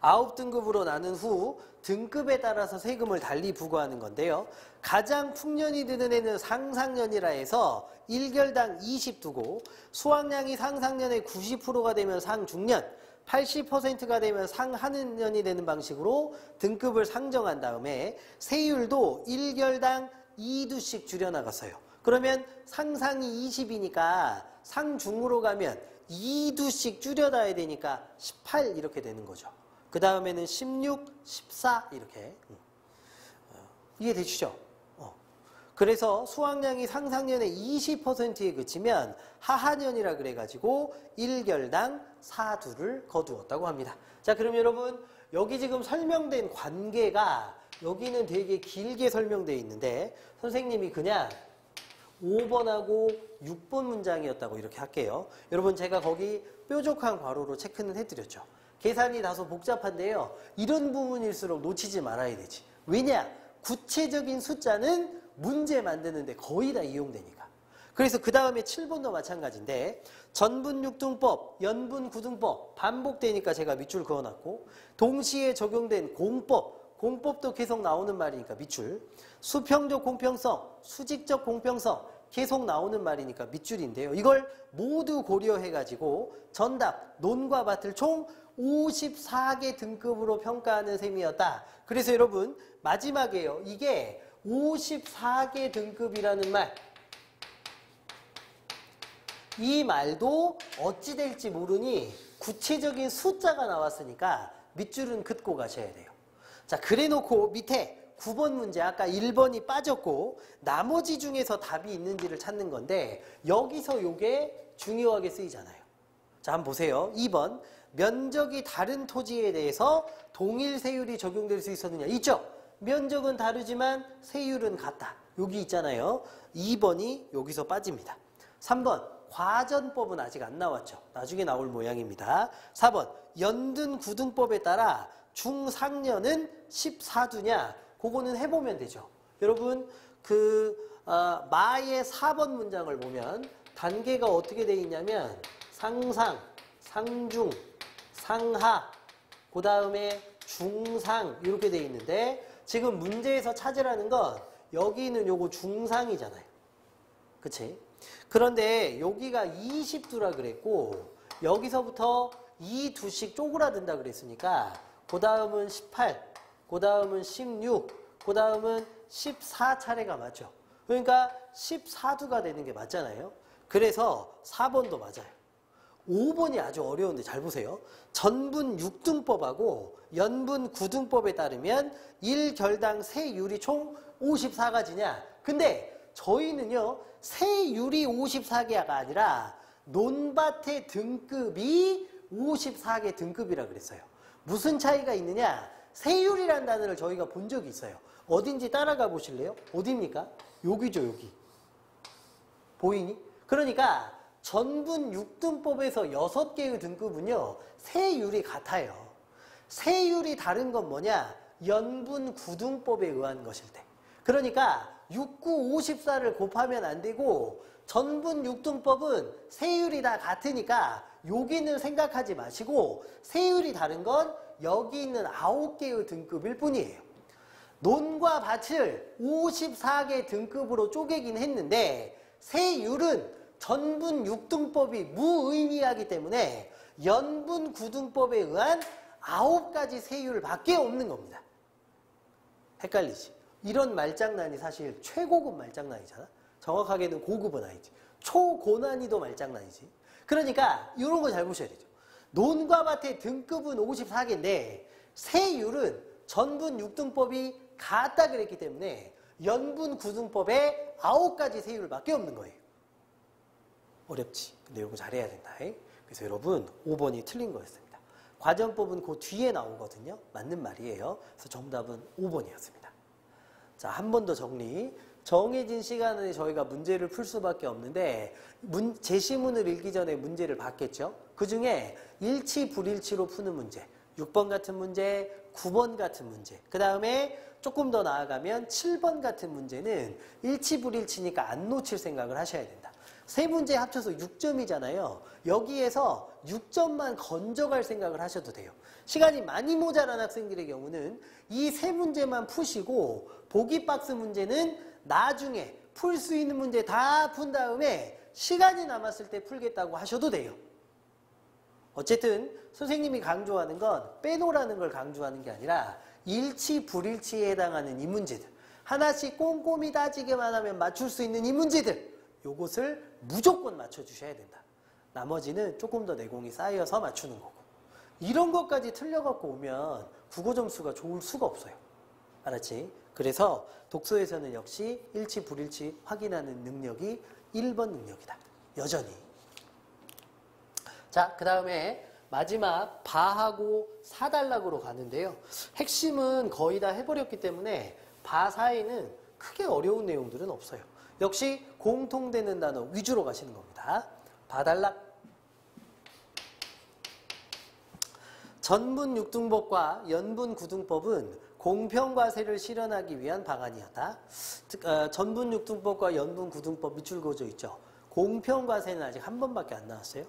9등급으로 나눈 후 등급에 따라서 세금을 달리 부과하는 건데요. 가장 풍년이 드는 애는 상상년이라 해서 1결당 20 두고 수확량이 상상년의 90%가 되면 상중년, 80%가 되면 상하는년이 되는 방식으로 등급을 상정한 다음에 세율도 1결당 2두씩 줄여나갔어요. 그러면 상상이 20이니까 상중으로 가면 2두씩 줄여놔야 되니까 18 이렇게 되는 거죠. 그 다음에는 16, 14 이렇게. 이해되시죠? 그래서 수학량이 상상년의 20%에 그치면 하하년이라 그래가지고 1결당 4두를 거두었다고 합니다. 자, 그럼 여러분 여기 지금 설명된 관계가 여기는 되게 길게 설명되어 있는데 선생님이 그냥 5번하고 6번 문장이었다고 이렇게 할게요. 여러분 제가 거기 뾰족한 괄호로 체크는 해드렸죠. 계산이 다소 복잡한데요. 이런 부분일수록 놓치지 말아야 되지. 왜냐? 구체적인 숫자는 문제 만드는데 거의 다 이용되니까. 그래서 그 다음에 7번도 마찬가지인데 전분육등법, 연분구등법 반복되니까 제가 밑줄 그어놨고 동시에 적용된 공법도 계속 나오는 말이니까 밑줄, 수평적 공평성, 수직적 공평성 계속 나오는 말이니까 밑줄인데요. 이걸 모두 고려해가지고 전답, 논과 밭을 총 54개 등급으로 평가하는 셈이었다. 그래서 여러분 마지막에요. 이게 54개 등급이라는 말, 이 말도 어찌 될지 모르니 구체적인 숫자가 나왔으니까 밑줄은 긋고 가셔야 돼요. 자, 그래놓고 밑에 9번 문제 아까 1번이 빠졌고 나머지 중에서 답이 있는지를 찾는 건데 여기서 요게 중요하게 쓰이잖아요. 자, 한번 보세요. 2번 면적이 다른 토지에 대해서 동일 세율이 적용될 수 있었느냐? 있죠? 면적은 다르지만 세율은 같다. 여기 있잖아요. 2번이 여기서 빠집니다. 3번 과전법은 아직 안 나왔죠. 나중에 나올 모양입니다. 4번 연등구등법에 따라 중상년은 14두냐? 그거는 해보면 되죠. 여러분 마의 4번 문장을 보면 단계가 어떻게 되어 있냐면 상상, 상중, 상하, 그 다음에 중상 이렇게 되어 있는데 지금 문제에서 찾으라는 건 여기는 요거 중상이잖아요. 그치? 그런데 여기가 20두라 그랬고 여기서부터 2두씩 쪼그라든다 그랬으니까 그 다음은 18, 그 다음은 16, 그 다음은 14차례가 맞죠. 그러니까 14두가 되는 게 맞잖아요. 그래서 4번도 맞아요. 5번이 아주 어려운데 잘 보세요. 전분 6등법하고 연분 9등법에 따르면 1결당 세율이 총 54가지냐. 근데 저희는요. 세율이 54개가 아니라 논밭의 등급이 54개 등급이라 그랬어요. 무슨 차이가 있느냐? 세율이라는 단어를 저희가 본 적이 있어요. 어딘지 따라가 보실래요? 어디입니까? 여기죠, 여기. 보이니? 그러니까 전분 6등법에서 6개의 등급은요. 세율이 같아요. 세율이 다른 건 뭐냐? 연분 9등법에 의한 것일 때. 그러니까 69, 54를 곱하면 안 되고 전분 6등법은 세율이 다 같으니까 여기는 생각하지 마시고 세율이 다른 건 여기 있는 9개의 등급일 뿐이에요. 논과 밭을 54개 등급으로 쪼개긴 했는데 세율은 전분 6등법이 무의미하기 때문에 연분 9등법에 의한 9가지 세율밖에 없는 겁니다. 헷갈리지? 이런 말장난이 사실 최고급 말장난이잖아. 정확하게는 고급은 아니지. 초고난이도 말장난이지. 그러니까 이런 거 잘 보셔야 되죠. 논과 밭의 등급은 54개인데 세율은 전분 6등법이 같다 그랬기 때문에 연분 9등법에 9가지 세율밖에 없는 거예요. 어렵지. 근데 이거 잘해야 된다. 그래서 여러분 5번이 틀린 거였습니다. 과전법은 그 뒤에 나오거든요. 맞는 말이에요. 그래서 정답은 5번이었습니다. 자, 한 번 더 정리. 정해진 시간에 저희가 문제를 풀 수밖에 없는데 제시문을 읽기 전에 문제를 봤겠죠. 그 중에 일치 불일치로 푸는 문제, 6번 같은 문제, 9번 같은 문제, 그 다음에 조금 더 나아가면 7번 같은 문제는 일치 불일치니까 안 놓칠 생각을 하셔야 된다. 세 문제 합쳐서 6점이잖아요. 여기에서 6점만 건져갈 생각을 하셔도 돼요. 시간이 많이 모자란 학생들의 경우는 이 세 문제만 푸시고 보기 박스 문제는 나중에 풀 수 있는 문제 다 푼 다음에 시간이 남았을 때 풀겠다고 하셔도 돼요. 어쨌든 선생님이 강조하는 건 빼놓으라는 걸 강조하는 게 아니라 일치 불일치에 해당하는 이 문제들, 하나씩 꼼꼼히 따지기만 하면 맞출 수 있는 이 문제들, 요것을 무조건 맞춰주셔야 된다. 나머지는 조금 더 내공이 쌓여서 맞추는 거고. 이런 것까지 틀려갖고 오면 국어 점수가 좋을 수가 없어요. 알았지? 그래서 독서에서는 역시 일치 불일치 확인하는 능력이 1번 능력이다. 여전히. 자, 그 다음에 마지막 바하고 사단락으로 가는데요. 핵심은 거의 다 해버렸기 때문에 바 사이는 크게 어려운 내용들은 없어요. 역시 공통되는 단어 위주로 가시는 겁니다. 바단락. 전분 육등법과 연분 구등법은 공평과세를 실현하기 위한 방안이었다. 전분 육등법과 연분 구등법 밑줄 그어져 있죠. 공평과세는 아직 한 번밖에 안 나왔어요.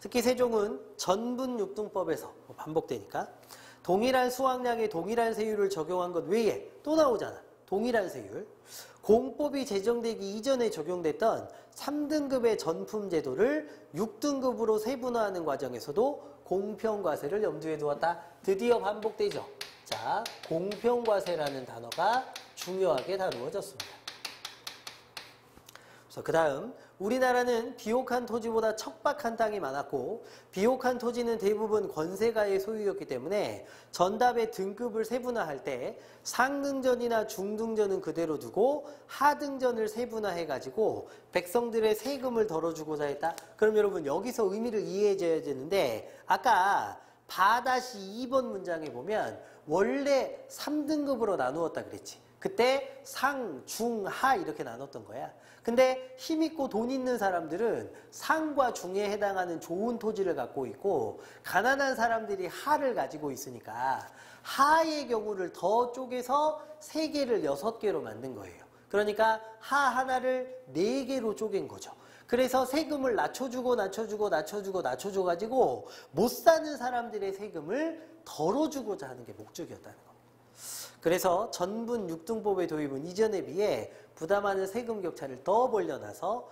특히 세종은 전분 육등법에서 반복되니까 동일한 수확량에 동일한 세율을 적용한 것 외에 또 나오잖아. 동일한 세율. 공법이 제정되기 이전에 적용됐던 3등급의 전품 제도를 6등급으로 세분화하는 과정에서도 공평과세를 염두에 두었다. 드디어 반복되죠. 자, 공평과세라는 단어가 중요하게 다루어졌습니다. 그래서 그 다음 우리나라는 비옥한 토지보다 척박한 땅이 많았고 비옥한 토지는 대부분 권세가의 소유였기 때문에 전답의 등급을 세분화할 때 상등전이나 중등전은 그대로 두고 하등전을 세분화해가지고 백성들의 세금을 덜어주고자 했다. 그럼 여러분 여기서 의미를 이해해줘야 되는데 아까 바-2번 문장에 보면 원래 3등급으로 나누었다 그랬지. 그때 상, 중, 하 이렇게 나눴던 거야. 근데 힘있고 돈 있는 사람들은 상과 중에 해당하는 좋은 토지를 갖고 있고 가난한 사람들이 하를 가지고 있으니까 하의 경우를 더 쪼개서 3개를 6개로 만든 거예요. 그러니까 하 하나를 4개로 쪼갠 거죠. 그래서 세금을 낮춰주고 낮춰줘가지고 못 사는 사람들의 세금을 덜어주고자 하는 게 목적이었다는 겁니다. 그래서 전분 육등법의 도입은 이전에 비해 부담하는 세금 격차를 더 벌려놔서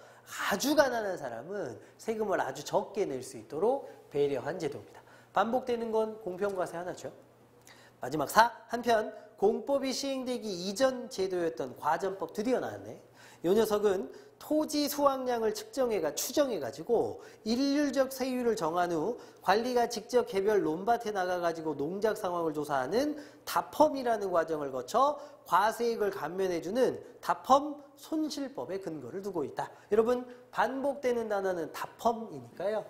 아주 가난한 사람은 세금을 아주 적게 낼 수 있도록 배려한 제도입니다. 반복되는 건 공평과세 하나죠. 마지막 4. 한편 공법이 시행되기 이전 제도였던 과전법 드디어 나왔네. 이 녀석은 토지 수확량을 추정해가지고 일률적 세율을 정한 후 관리가 직접 개별 논밭에 나가가지고 농작 상황을 조사하는 다펌이라는 과정을 거쳐 과세액을 감면해주는 다펌 손실법에 근거를 두고 있다. 여러분 반복되는 단어는 다펌이니까요.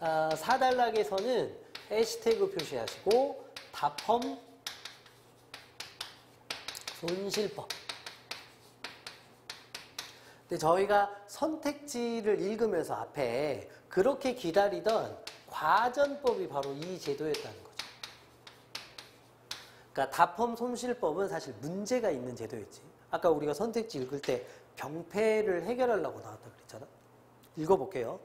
4단락에서는 해시태그 표시하시고 다펌 손실법. 근데 저희가 선택지를 읽으면서 앞에 그렇게 기다리던 과전법이 바로 이 제도였다는 거죠. 그러니까 다펌 손실법은 사실 문제가 있는 제도였지. 아까 우리가 선택지 읽을 때 병폐를 해결하려고 나왔다 그랬잖아. 읽어볼게요.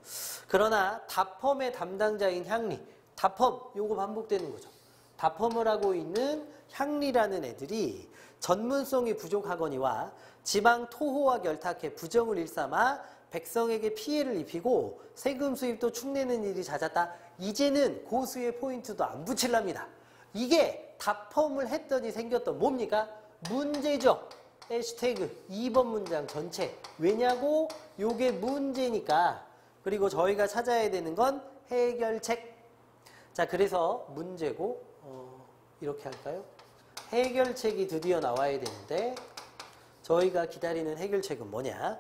그러나 다펌의 담당자인 향리, 다펌 요거 반복되는 거죠. 다펌을 하고 있는 향리라는 애들이 전문성이 부족하거니와 지방 토호와 결탁해 부정을 일삼아 백성에게 피해를 입히고 세금 수입도 축내는 일이 잦았다. 이제는 고수의 포인트도 안 붙일랍니다. 이게 다펌을 했더니 생겼던 뭡니까? 문제죠. 해시태그 2번 문장 전체. 왜냐고? 요게 문제니까. 그리고 저희가 찾아야 되는 건 해결책. 자, 그래서 문제고 이렇게 할까요? 해결책이 드디어 나와야 되는데 저희가 기다리는 해결책은 뭐냐?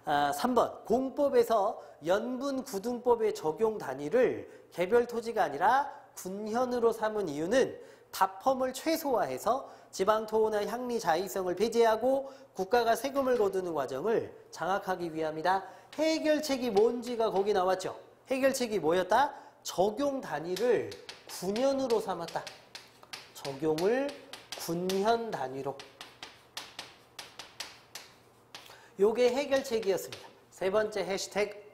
3번 공법에서 연분 구등법의 적용 단위를 개별 토지가 아니라 군현으로 삼은 이유는 다펌을 최소화해서 지방토호나 향리 자의성을 배제하고 국가가 세금을 거두는 과정을 장악하기 위함이다. 해결책이 뭔지가 거기 나왔죠. 해결책이 뭐였다? 적용 단위를 군현으로 삼았다. 적용을 군현 단위로. 요게 해결책이었습니다. 세 번째 해시태그.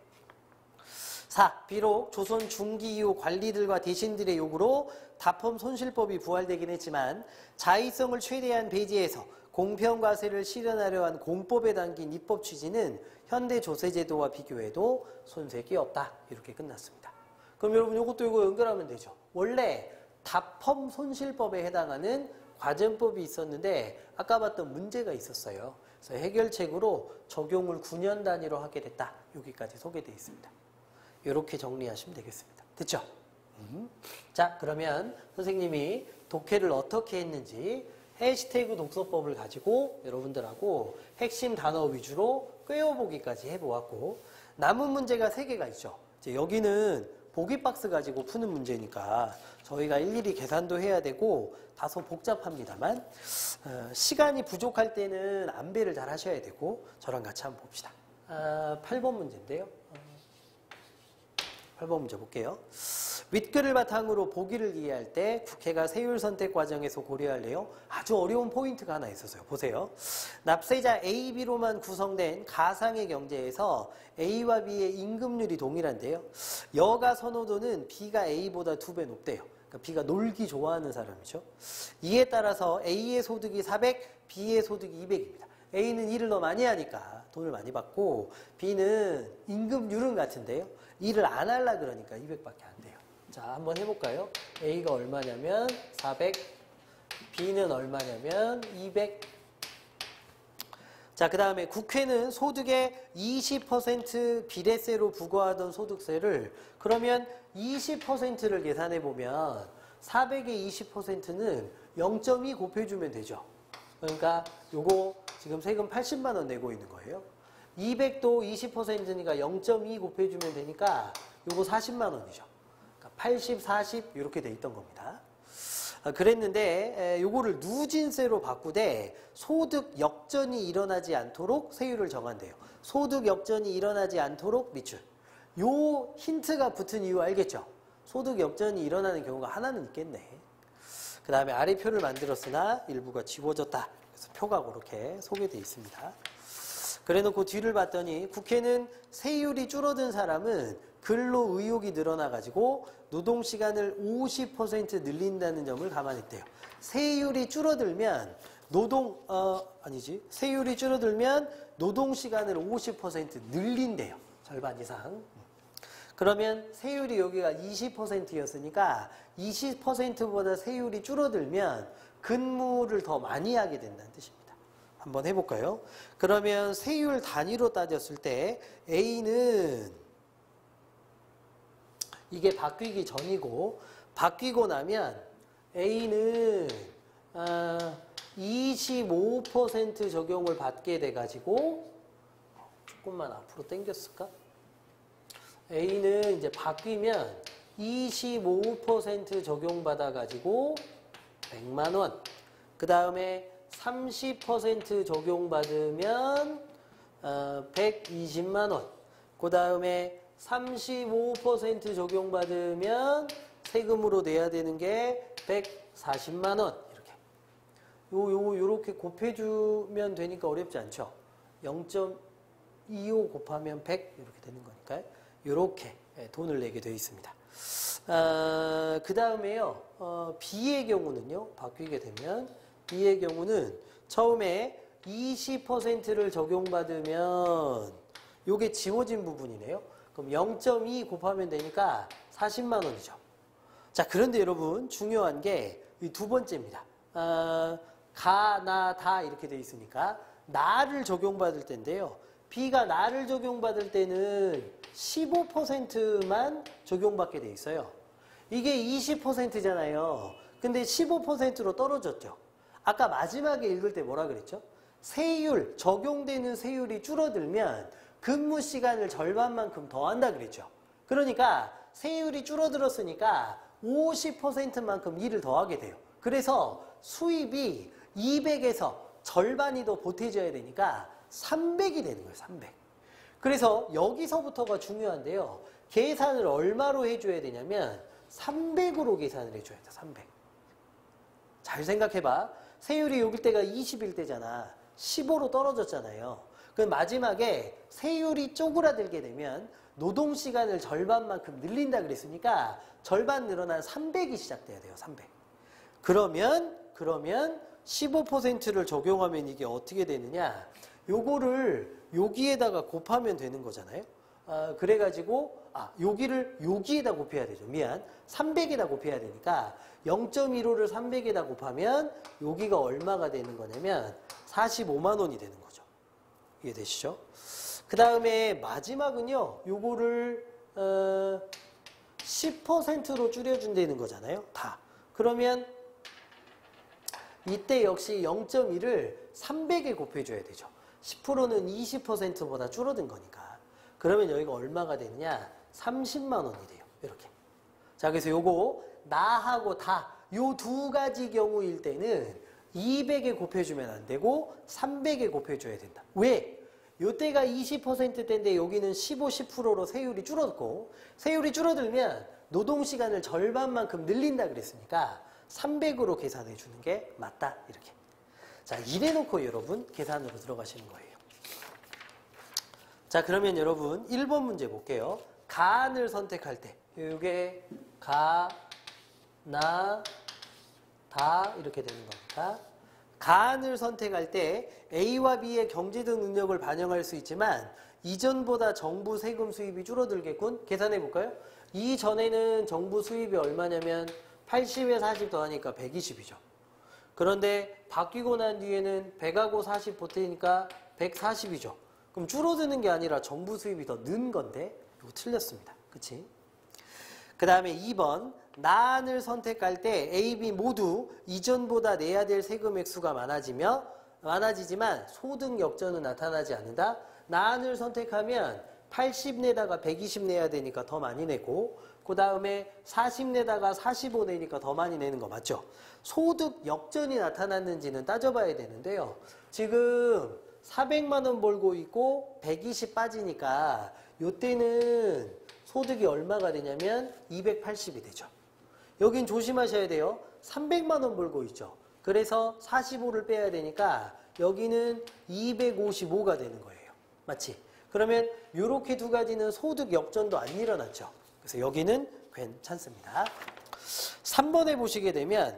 4. 비록 조선 중기 이후 관리들과 대신들의 요구로 다펌 손실법이 부활되긴 했지만 자의성을 최대한 배제해서 공평과세를 실현하려 한 공법에 담긴 입법 취지는 현대 조세제도와 비교해도 손색이 없다. 이렇게 끝났습니다. 그럼 여러분 요것도 이거 연결하면 되죠. 원래 다펌 손실법에 해당하는 과정법이 있었는데 아까 봤던 문제가 있었어요. 그래서 해결책으로 적용을 9년 단위로 하게 됐다. 여기까지 소개되어 있습니다. 이렇게 정리하시면 되겠습니다. 됐죠? 자, 그러면 선생님이 독해를 어떻게 했는지 해시태그 독서법을 가지고 여러분들하고 핵심 단어 위주로 꿰어보기까지 해보았고, 남은 문제가 3개가 있죠. 이제 여기는 보기 박스 가지고 푸는 문제니까 저희가 일일이 계산도 해야 되고 다소 복잡합니다만 시간이 부족할 때는 안배를 잘 하셔야 되고, 저랑 같이 한번 봅시다. 8번 문제인데요. 8번 문제 볼게요. 윗글을 바탕으로 보기를 이해할 때 국회가 세율 선택 과정에서 고려할 내용, 아주 어려운 포인트가 하나 있었어요. 보세요. 납세자 A, B로만 구성된 가상의 경제에서 A와 B의 임금률이 동일한데요. 여가 선호도는 B가 A보다 2배 높대요. 그러니까 B가 놀기 좋아하는 사람이죠. 이에 따라서 A의 소득이 400, B의 소득이 200입니다. A는 일을 더 많이 하니까 돈을 많이 받고, B는 임금률은 같은데요. 일을 안 하려 그러니까 200밖에 안 돼요. 자, 한번 해볼까요? A가 얼마냐면 400, B는 얼마냐면 200. 자, 그 다음에 국회는 소득의 20% 비례세로 부과하던 소득세를, 그러면 20%를 계산해보면 400의 20%는 0.2 곱해주면 되죠. 그러니까 요거 지금 세금 80만 원 내고 있는 거예요. 200도 20%니까 0.2 곱해주면 되니까 요거 40만 원이죠. 그러니까 80, 40 이렇게 돼 있던 겁니다. 그랬는데 요거를 누진세로 바꾸되 소득 역전이 일어나지 않도록 세율을 정한대요. 소득 역전이 일어나지 않도록 밑줄. 요 힌트가 붙은 이유 알겠죠? 소득 역전이 일어나는 경우가 하나는 있겠네. 그 다음에 아래 표를 만들었으나 일부가 지워졌다. 그래서 표가 그렇게 소개되어 있습니다. 그래놓고 뒤를 봤더니 국회는 세율이 줄어든 사람은 근로 의욕이 늘어나가지고 노동시간을 50% 늘린다는 점을 감안했대요. 세율이 줄어들면 세율이 줄어들면 노동시간을 50% 늘린대요. 절반 이상. 그러면 세율이 여기가 20%였으니까 20%보다 세율이 줄어들면 근무를 더 많이 하게 된다는 뜻입니다. 한번 해볼까요? 그러면 세율 단위로 따졌을 때 A는 이게 바뀌기 전이고, 바뀌고 나면 A는 25% 적용을 받게 돼가지고, 조금만 앞으로 당겼을까? A는 이제 바뀌면 25% 적용받아가지고 100만 원. 그 다음에 30% 적용받으면 120만 원. 그 다음에 35% 적용받으면 세금으로 내야 되는 게 140만 원. 이렇게. 요렇게 곱해주면 되니까 어렵지 않죠? 0.25 곱하면 100 이렇게 되는 거니까요. 요렇게 돈을 내게 되어 있습니다. 그 다음에요. B의 경우는요. 바뀌게 되면 B의 경우는 처음에 20%를 적용받으면 요게 지워진 부분이네요. 그럼 0.2 곱하면 되니까 40만 원이죠. 자, 그런데 여러분 중요한 게 이 두 번째입니다. 가, 나, 다 이렇게 돼 있으니까 나를 적용받을 때인데요. B가 나를 적용받을 때는 15%만 적용받게 돼 있어요. 이게 20%잖아요. 근데 15%로 떨어졌죠. 아까 마지막에 읽을 때 뭐라 그랬죠? 세율, 적용되는 세율이 줄어들면 근무 시간을 절반만큼 더 한다 그랬죠. 그러니까 세율이 줄어들었으니까 50%만큼 일을 더 하게 돼요. 그래서 수입이 200에서 절반이 더 보태져야 되니까 300이 되는 거예요. 300. 그래서 여기서부터가 중요한데요. 계산을 얼마로 해줘야 되냐면 300으로 계산을 해줘야 돼. 300. 잘 생각해봐. 세율이 여길 때가 20일 때잖아. 15로 떨어졌잖아요. 그럼 마지막에 세율이 쪼그라들게 되면 노동시간을 절반만큼 늘린다 그랬으니까 절반 늘어난 300이 시작돼야 돼요. 300. 그러면 15%를 적용하면 이게 어떻게 되느냐. 요거를 여기에다가 곱하면 되는 거잖아요. 그래가지고 여기를 여기에다 곱해야 되죠. 미안. 300에다 곱해야 되니까 0.15를 300에다 곱하면 여기가 얼마가 되는 거냐면 45만 원이 되는 거죠. 이해되시죠? 그 다음에 마지막은요. 요거를 10%로 줄여준다는 거잖아요. 다. 그러면 이때 역시 0.1을 300에 곱해줘야 되죠. 10%는 20%보다 줄어든 거니까. 그러면 여기가 얼마가 되느냐? 30만 원이 돼요. 이렇게. 자, 그래서 요거 나하고 다 요 두 가지 경우일 때는 200에 곱해주면 안 되고 300에 곱해줘야 된다. 왜? 요때가 20%대인데 여기는 15, 10%로 세율이 줄었고 세율이 줄어들면 노동시간을 절반만큼 늘린다 그랬으니까 300으로 계산해 주는 게 맞다. 이렇게. 자, 이래놓고 여러분 계산으로 들어가시는 거예요. 자, 그러면 여러분 1번 문제 볼게요. 가안을 선택할 때 이게 가, 나, 다 이렇게 되는 겁니다. 가안을 선택할 때 A와 B의 경제적 능력을 반영할 수 있지만 이전보다 정부 세금 수입이 줄어들겠군. 계산해 볼까요? 이전에는 정부 수입이 얼마냐면 80에 40 더하니까 120이죠. 그런데 바뀌고 난 뒤에는 100하고 40 보태니까 140이죠. 그럼 줄어드는 게 아니라 정부 수입이 더 는 건데 이거 틀렸습니다. 그치? 그 다음에 2번 나안을 선택할 때 A, B 모두 이전보다 내야 될 세금 액수가 많아지지만 소득 역전은 나타나지 않는다. 나안을 선택하면 80 내다가 120 내야 되니까 더 많이 내고 그 다음에 40 내다가 45 내니까 더 많이 내는 거 맞죠? 소득 역전이 나타났는지는 따져봐야 되는데요. 지금 400만 원 벌고 있고 120 빠지니까 이때는 소득이 얼마가 되냐면 280이 되죠. 여긴 조심하셔야 돼요. 300만 원 벌고 있죠. 그래서 45를 빼야 되니까 여기는 255가 되는 거예요. 맞지? 그러면 이렇게 두 가지는 소득 역전도 안 일어났죠. 그래서 여기는 괜찮습니다. 3번에 보시게 되면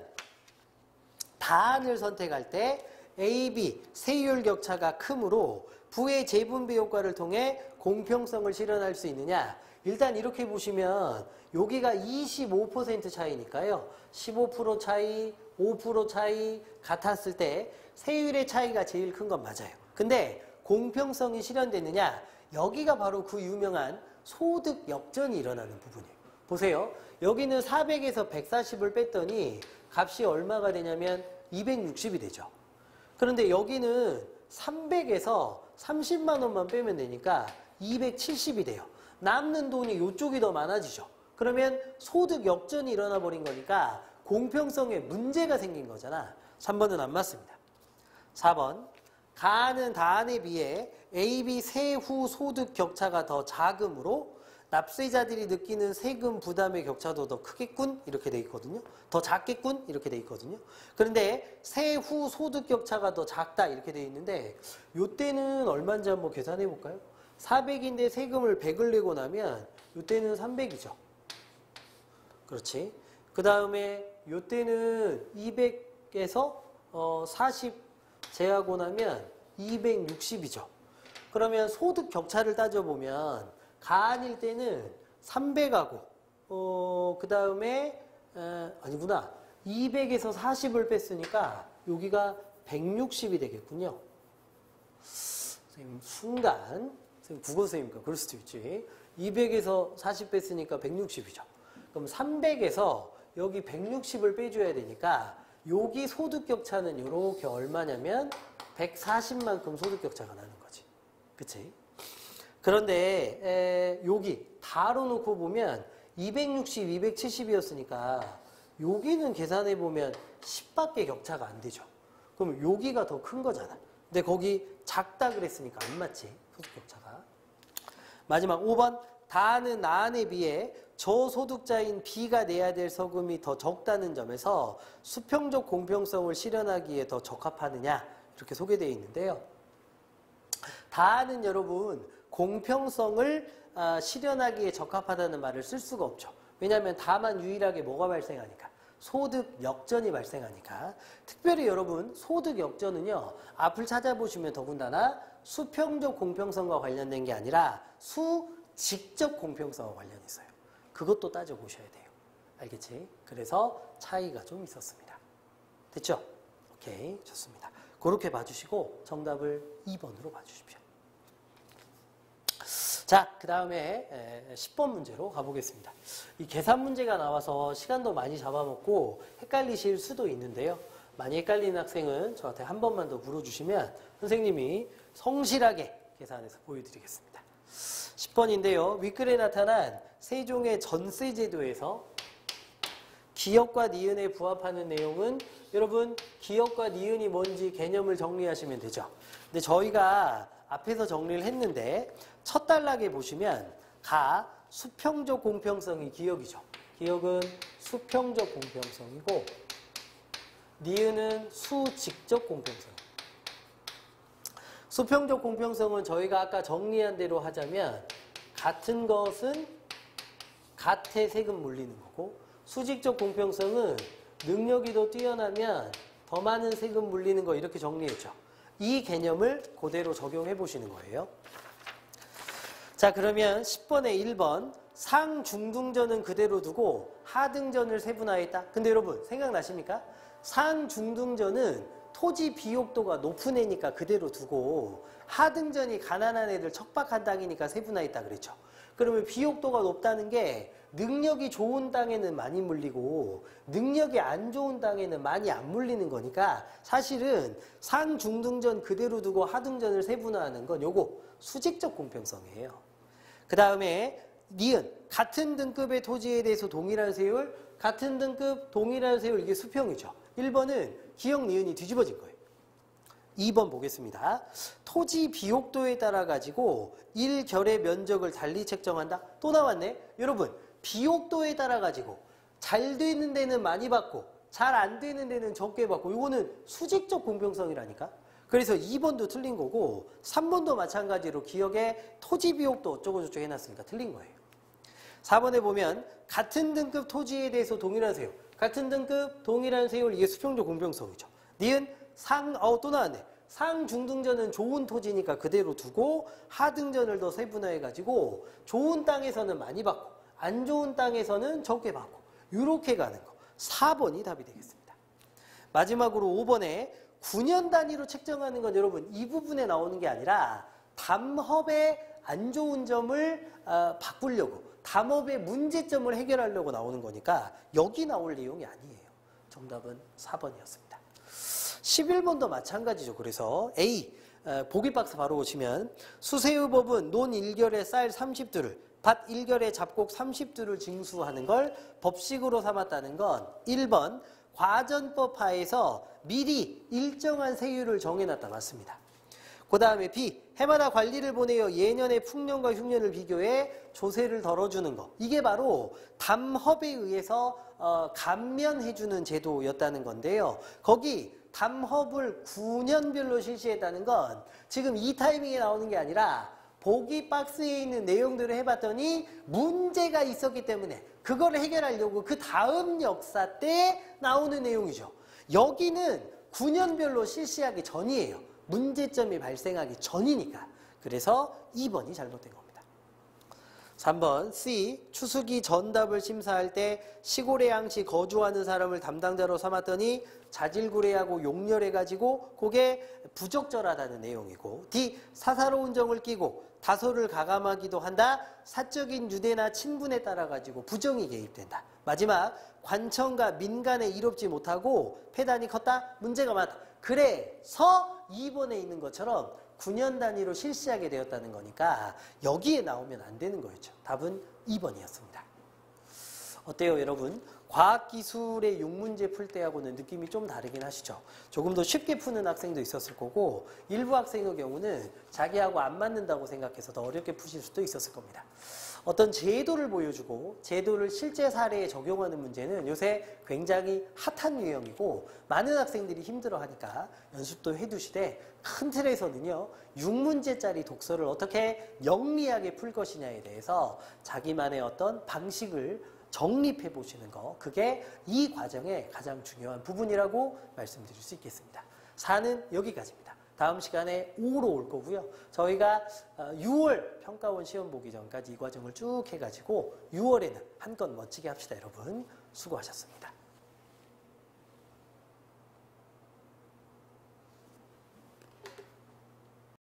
다안을 선택할 때 A, B 세율 격차가 크므로 부의 재분배 효과를 통해 공평성을 실현할 수 있느냐? 일단 이렇게 보시면 여기가 25% 차이니까요. 15% 차이, 5% 차이 같았을 때 세율의 차이가 제일 큰 건 맞아요. 근데 공평성이 실현되느냐? 여기가 바로 그 유명한 소득 역전이 일어나는 부분이에요. 보세요. 여기는 400에서 140을 뺐더니 값이 얼마가 되냐면 260이 되죠. 그런데 여기는 300에서 30만 원만 빼면 되니까 270이 돼요. 남는 돈이 이쪽이 더 많아지죠. 그러면 소득 역전이 일어나 버린 거니까 공평성에 문제가 생긴 거잖아. 3번은 안 맞습니다. 4번 가안은 다안에 비해 A, B 세후 소득 격차가 더 작으므로 납세자들이 느끼는 세금 부담의 격차도 더 크겠군 이렇게 돼 있거든요. 더 작겠군 이렇게 돼 있거든요. 그런데 세후 소득 격차가 더 작다 이렇게 돼 있는데 이때는 얼마인지 한번 계산해 볼까요? 400인데 세금을 100을 내고 나면 이때는 300이죠. 그렇지. 그 다음에 이때는 200에서 40 제하고 나면 260이죠. 그러면 소득 격차를 따져보면 가안일 때는 300하고 그 다음에 아니구나 200에서 40을 뺐으니까 여기가 160이 되겠군요. 선생님 순간 선생님 국어선생님이니까 그럴 수도 있지. 200에서 40 뺐으니까 160이죠. 그럼 300에서 여기 160을 빼줘야 되니까 여기 소득 격차는 이렇게 얼마냐면 140만큼 소득 격차가 나는 거지. 그치? 그런데 여기 다로 놓고 보면 260, 270이었으니까 여기는 계산해 보면 10밖에 격차가 안 되죠. 그럼 여기가 더 큰 거잖아. 근데 거기 작다 그랬으니까 안 맞지. 소득 격차가. 마지막 5번 다는 나안에 비해 저소득자인 B가 내야 될 세금이 더 적다는 점에서 수평적 공평성을 실현하기에 더 적합하느냐 이렇게 소개되어 있는데요. 다는 여러분 공평성을 실현하기에 적합하다는 말을 쓸 수가 없죠. 왜냐하면 다만 유일하게 뭐가 발생하니까 소득 역전이 발생하니까. 특별히 여러분 소득 역전은요 앞을 찾아보시면 더군다나 수평적 공평성과 관련된 게 아니라 수직적 공평성과 관련이 있어요. 그것도 따져보셔야 돼요. 알겠지? 그래서 차이가 좀 있었습니다. 됐죠? 오케이, 좋습니다. 그렇게 봐주시고 정답을 2번으로 봐주십시오. 자, 그 다음에 10번 문제로 가보겠습니다. 이 계산 문제가 나와서 시간도 많이 잡아먹고 헷갈리실 수도 있는데요. 많이 헷갈리는 학생은 저한테 한 번만 더 물어주시면 선생님이 성실하게 계산해서 보여드리겠습니다. 10번인데요. 윗글에 나타난 세종의 전세 제도에서 기역과 니은에 부합하는 내용은 여러분 기역과 니은이 뭔지 개념을 정리하시면 되죠. 근데 저희가 앞에서 정리를 했는데 첫 단락에 보시면 가 수평적 공평성이 기역이죠. 기역은 수평적 공평성이고 니은은 수직적 공평성. 수평적 공평성은 저희가 아까 정리한 대로 하자면 같은 것은 같의 세금 물리는 거고 수직적 공평성은 능력이 더 뛰어나면 더 많은 세금 물리는 거 이렇게 정리했죠. 이 개념을 그대로 적용해 보시는 거예요. 자, 그러면 10번에 1번 상중등전은 그대로 두고 하등전을 세분화했다. 근데 여러분 생각나십니까? 상중등전은 토지 비옥도가 높은 애니까 그대로 두고 하등전이 가난한 애들 척박한 땅이니까 세분화했다 그랬죠. 그러면 비옥도가 높다는 게 능력이 좋은 땅에는 많이 물리고 능력이 안 좋은 땅에는 많이 안 물리는 거니까 사실은 상중등전 그대로 두고 하등전을 세분화하는 건 요거 수직적 공평성이에요. 그 다음에 니은 같은 등급의 토지에 대해서 동일한 세율 같은 등급 동일한 세율 이게 수평이죠. 1번은 기역 니은이 뒤집어진 거예요. 2번 보겠습니다. 토지 비옥도에 따라 가지고 1결의 면적을 달리 책정한다. 또 나왔네. 여러분 비옥도에 따라 가지고 잘 되는 데는 많이 받고 잘 안 되는 데는 적게 받고 이거는 수직적 공평성이라니까. 그래서 2번도 틀린 거고 3번도 마찬가지로 기역에 토지 비옥도 어쩌고저쩌고 해놨으니까 틀린 거예요. 4번에 보면 같은 등급 토지에 대해서 동일한 세율 같은 등급 동일한 세율 이게 수평적 공평성이죠. 니은 또 나왔네. 상중등전은 좋은 토지니까 그대로 두고 하등전을 더 세분화해가지고 좋은 땅에서는 많이 받고 안 좋은 땅에서는 적게 받고 이렇게 가는 거. 4번이 답이 되겠습니다. 마지막으로 5번에 9년 단위로 책정하는 건 여러분 이 부분에 나오는 게 아니라 담합의 안 좋은 점을 바꾸려고 담합의 문제점을 해결하려고 나오는 거니까 여기 나올 내용이 아니에요. 정답은 4번이었습니다. 11번도 마찬가지죠. 그래서 A 보기 박스 바로 오시면 수세유법은 논 1결에 쌀 30두를 밭 1결에 잡곡 30두를 징수하는 걸 법식으로 삼았다는 건 1번 과전법 하에서 미리 일정한 세율을 정해놨다. 맞습니다. 그 다음에 B 해마다 관리를 보내어 예년의 풍년과 흉년을 비교해 조세를 덜어주는 거. 이게 바로 담합에 의해서 감면해주는 제도였다는 건데요. 거기 담합을 9년별로 실시했다는 건 지금 이 타이밍에 나오는 게 아니라 보기 박스에 있는 내용들을 해봤더니 문제가 있었기 때문에 그걸 해결하려고 그 다음 역사 때 나오는 내용이죠. 여기는 9년별로 실시하기 전이에요. 문제점이 발생하기 전이니까. 그래서 2번이 잘못된 겁니다. 3번 C 추수기 전답을 심사할 때 시골에 항시 거주하는 사람을 담당자로 삼았더니 자질구레하고 용렬해가지고 그게 부적절하다는 내용이고 D 사사로운 정을 끼고 다소를 가감하기도 한다. 사적인 유대나 친분에 따라 가지고 부정이 개입된다. 마지막 관청과 민간에 이롭지 못하고 폐단이 컸다. 문제가 많다. 그래서 2번에 있는 것처럼 9년 단위로 실시하게 되었다는 거니까 여기에 나오면 안 되는 거였죠. 답은 2번이었습니다. 어때요 여러분? 과학기술의 6문제 풀 때하고는 느낌이 좀 다르긴 하시죠. 조금 더 쉽게 푸는 학생도 있었을 거고 일부 학생의 경우는 자기하고 안 맞는다고 생각해서 더 어렵게 푸실 수도 있었을 겁니다. 어떤 제도를 보여주고 제도를 실제 사례에 적용하는 문제는 요새 굉장히 핫한 유형이고 많은 학생들이 힘들어하니까 연습도 해두시되 큰 틀에서는요 6문제짜리 독서를 어떻게 영리하게 풀 것이냐에 대해서 자기만의 어떤 방식을 정립해 보시는 거 그게 이 과정의 가장 중요한 부분이라고 말씀드릴 수 있겠습니다. 4는 여기까지입니다. 다음 시간에 5로 올 거고요. 저희가 6월 평가원 시험 보기 전까지 이 과정을 쭉 해가지고 6월에는 한 건 멋지게 합시다, 여러분. 수고하셨습니다.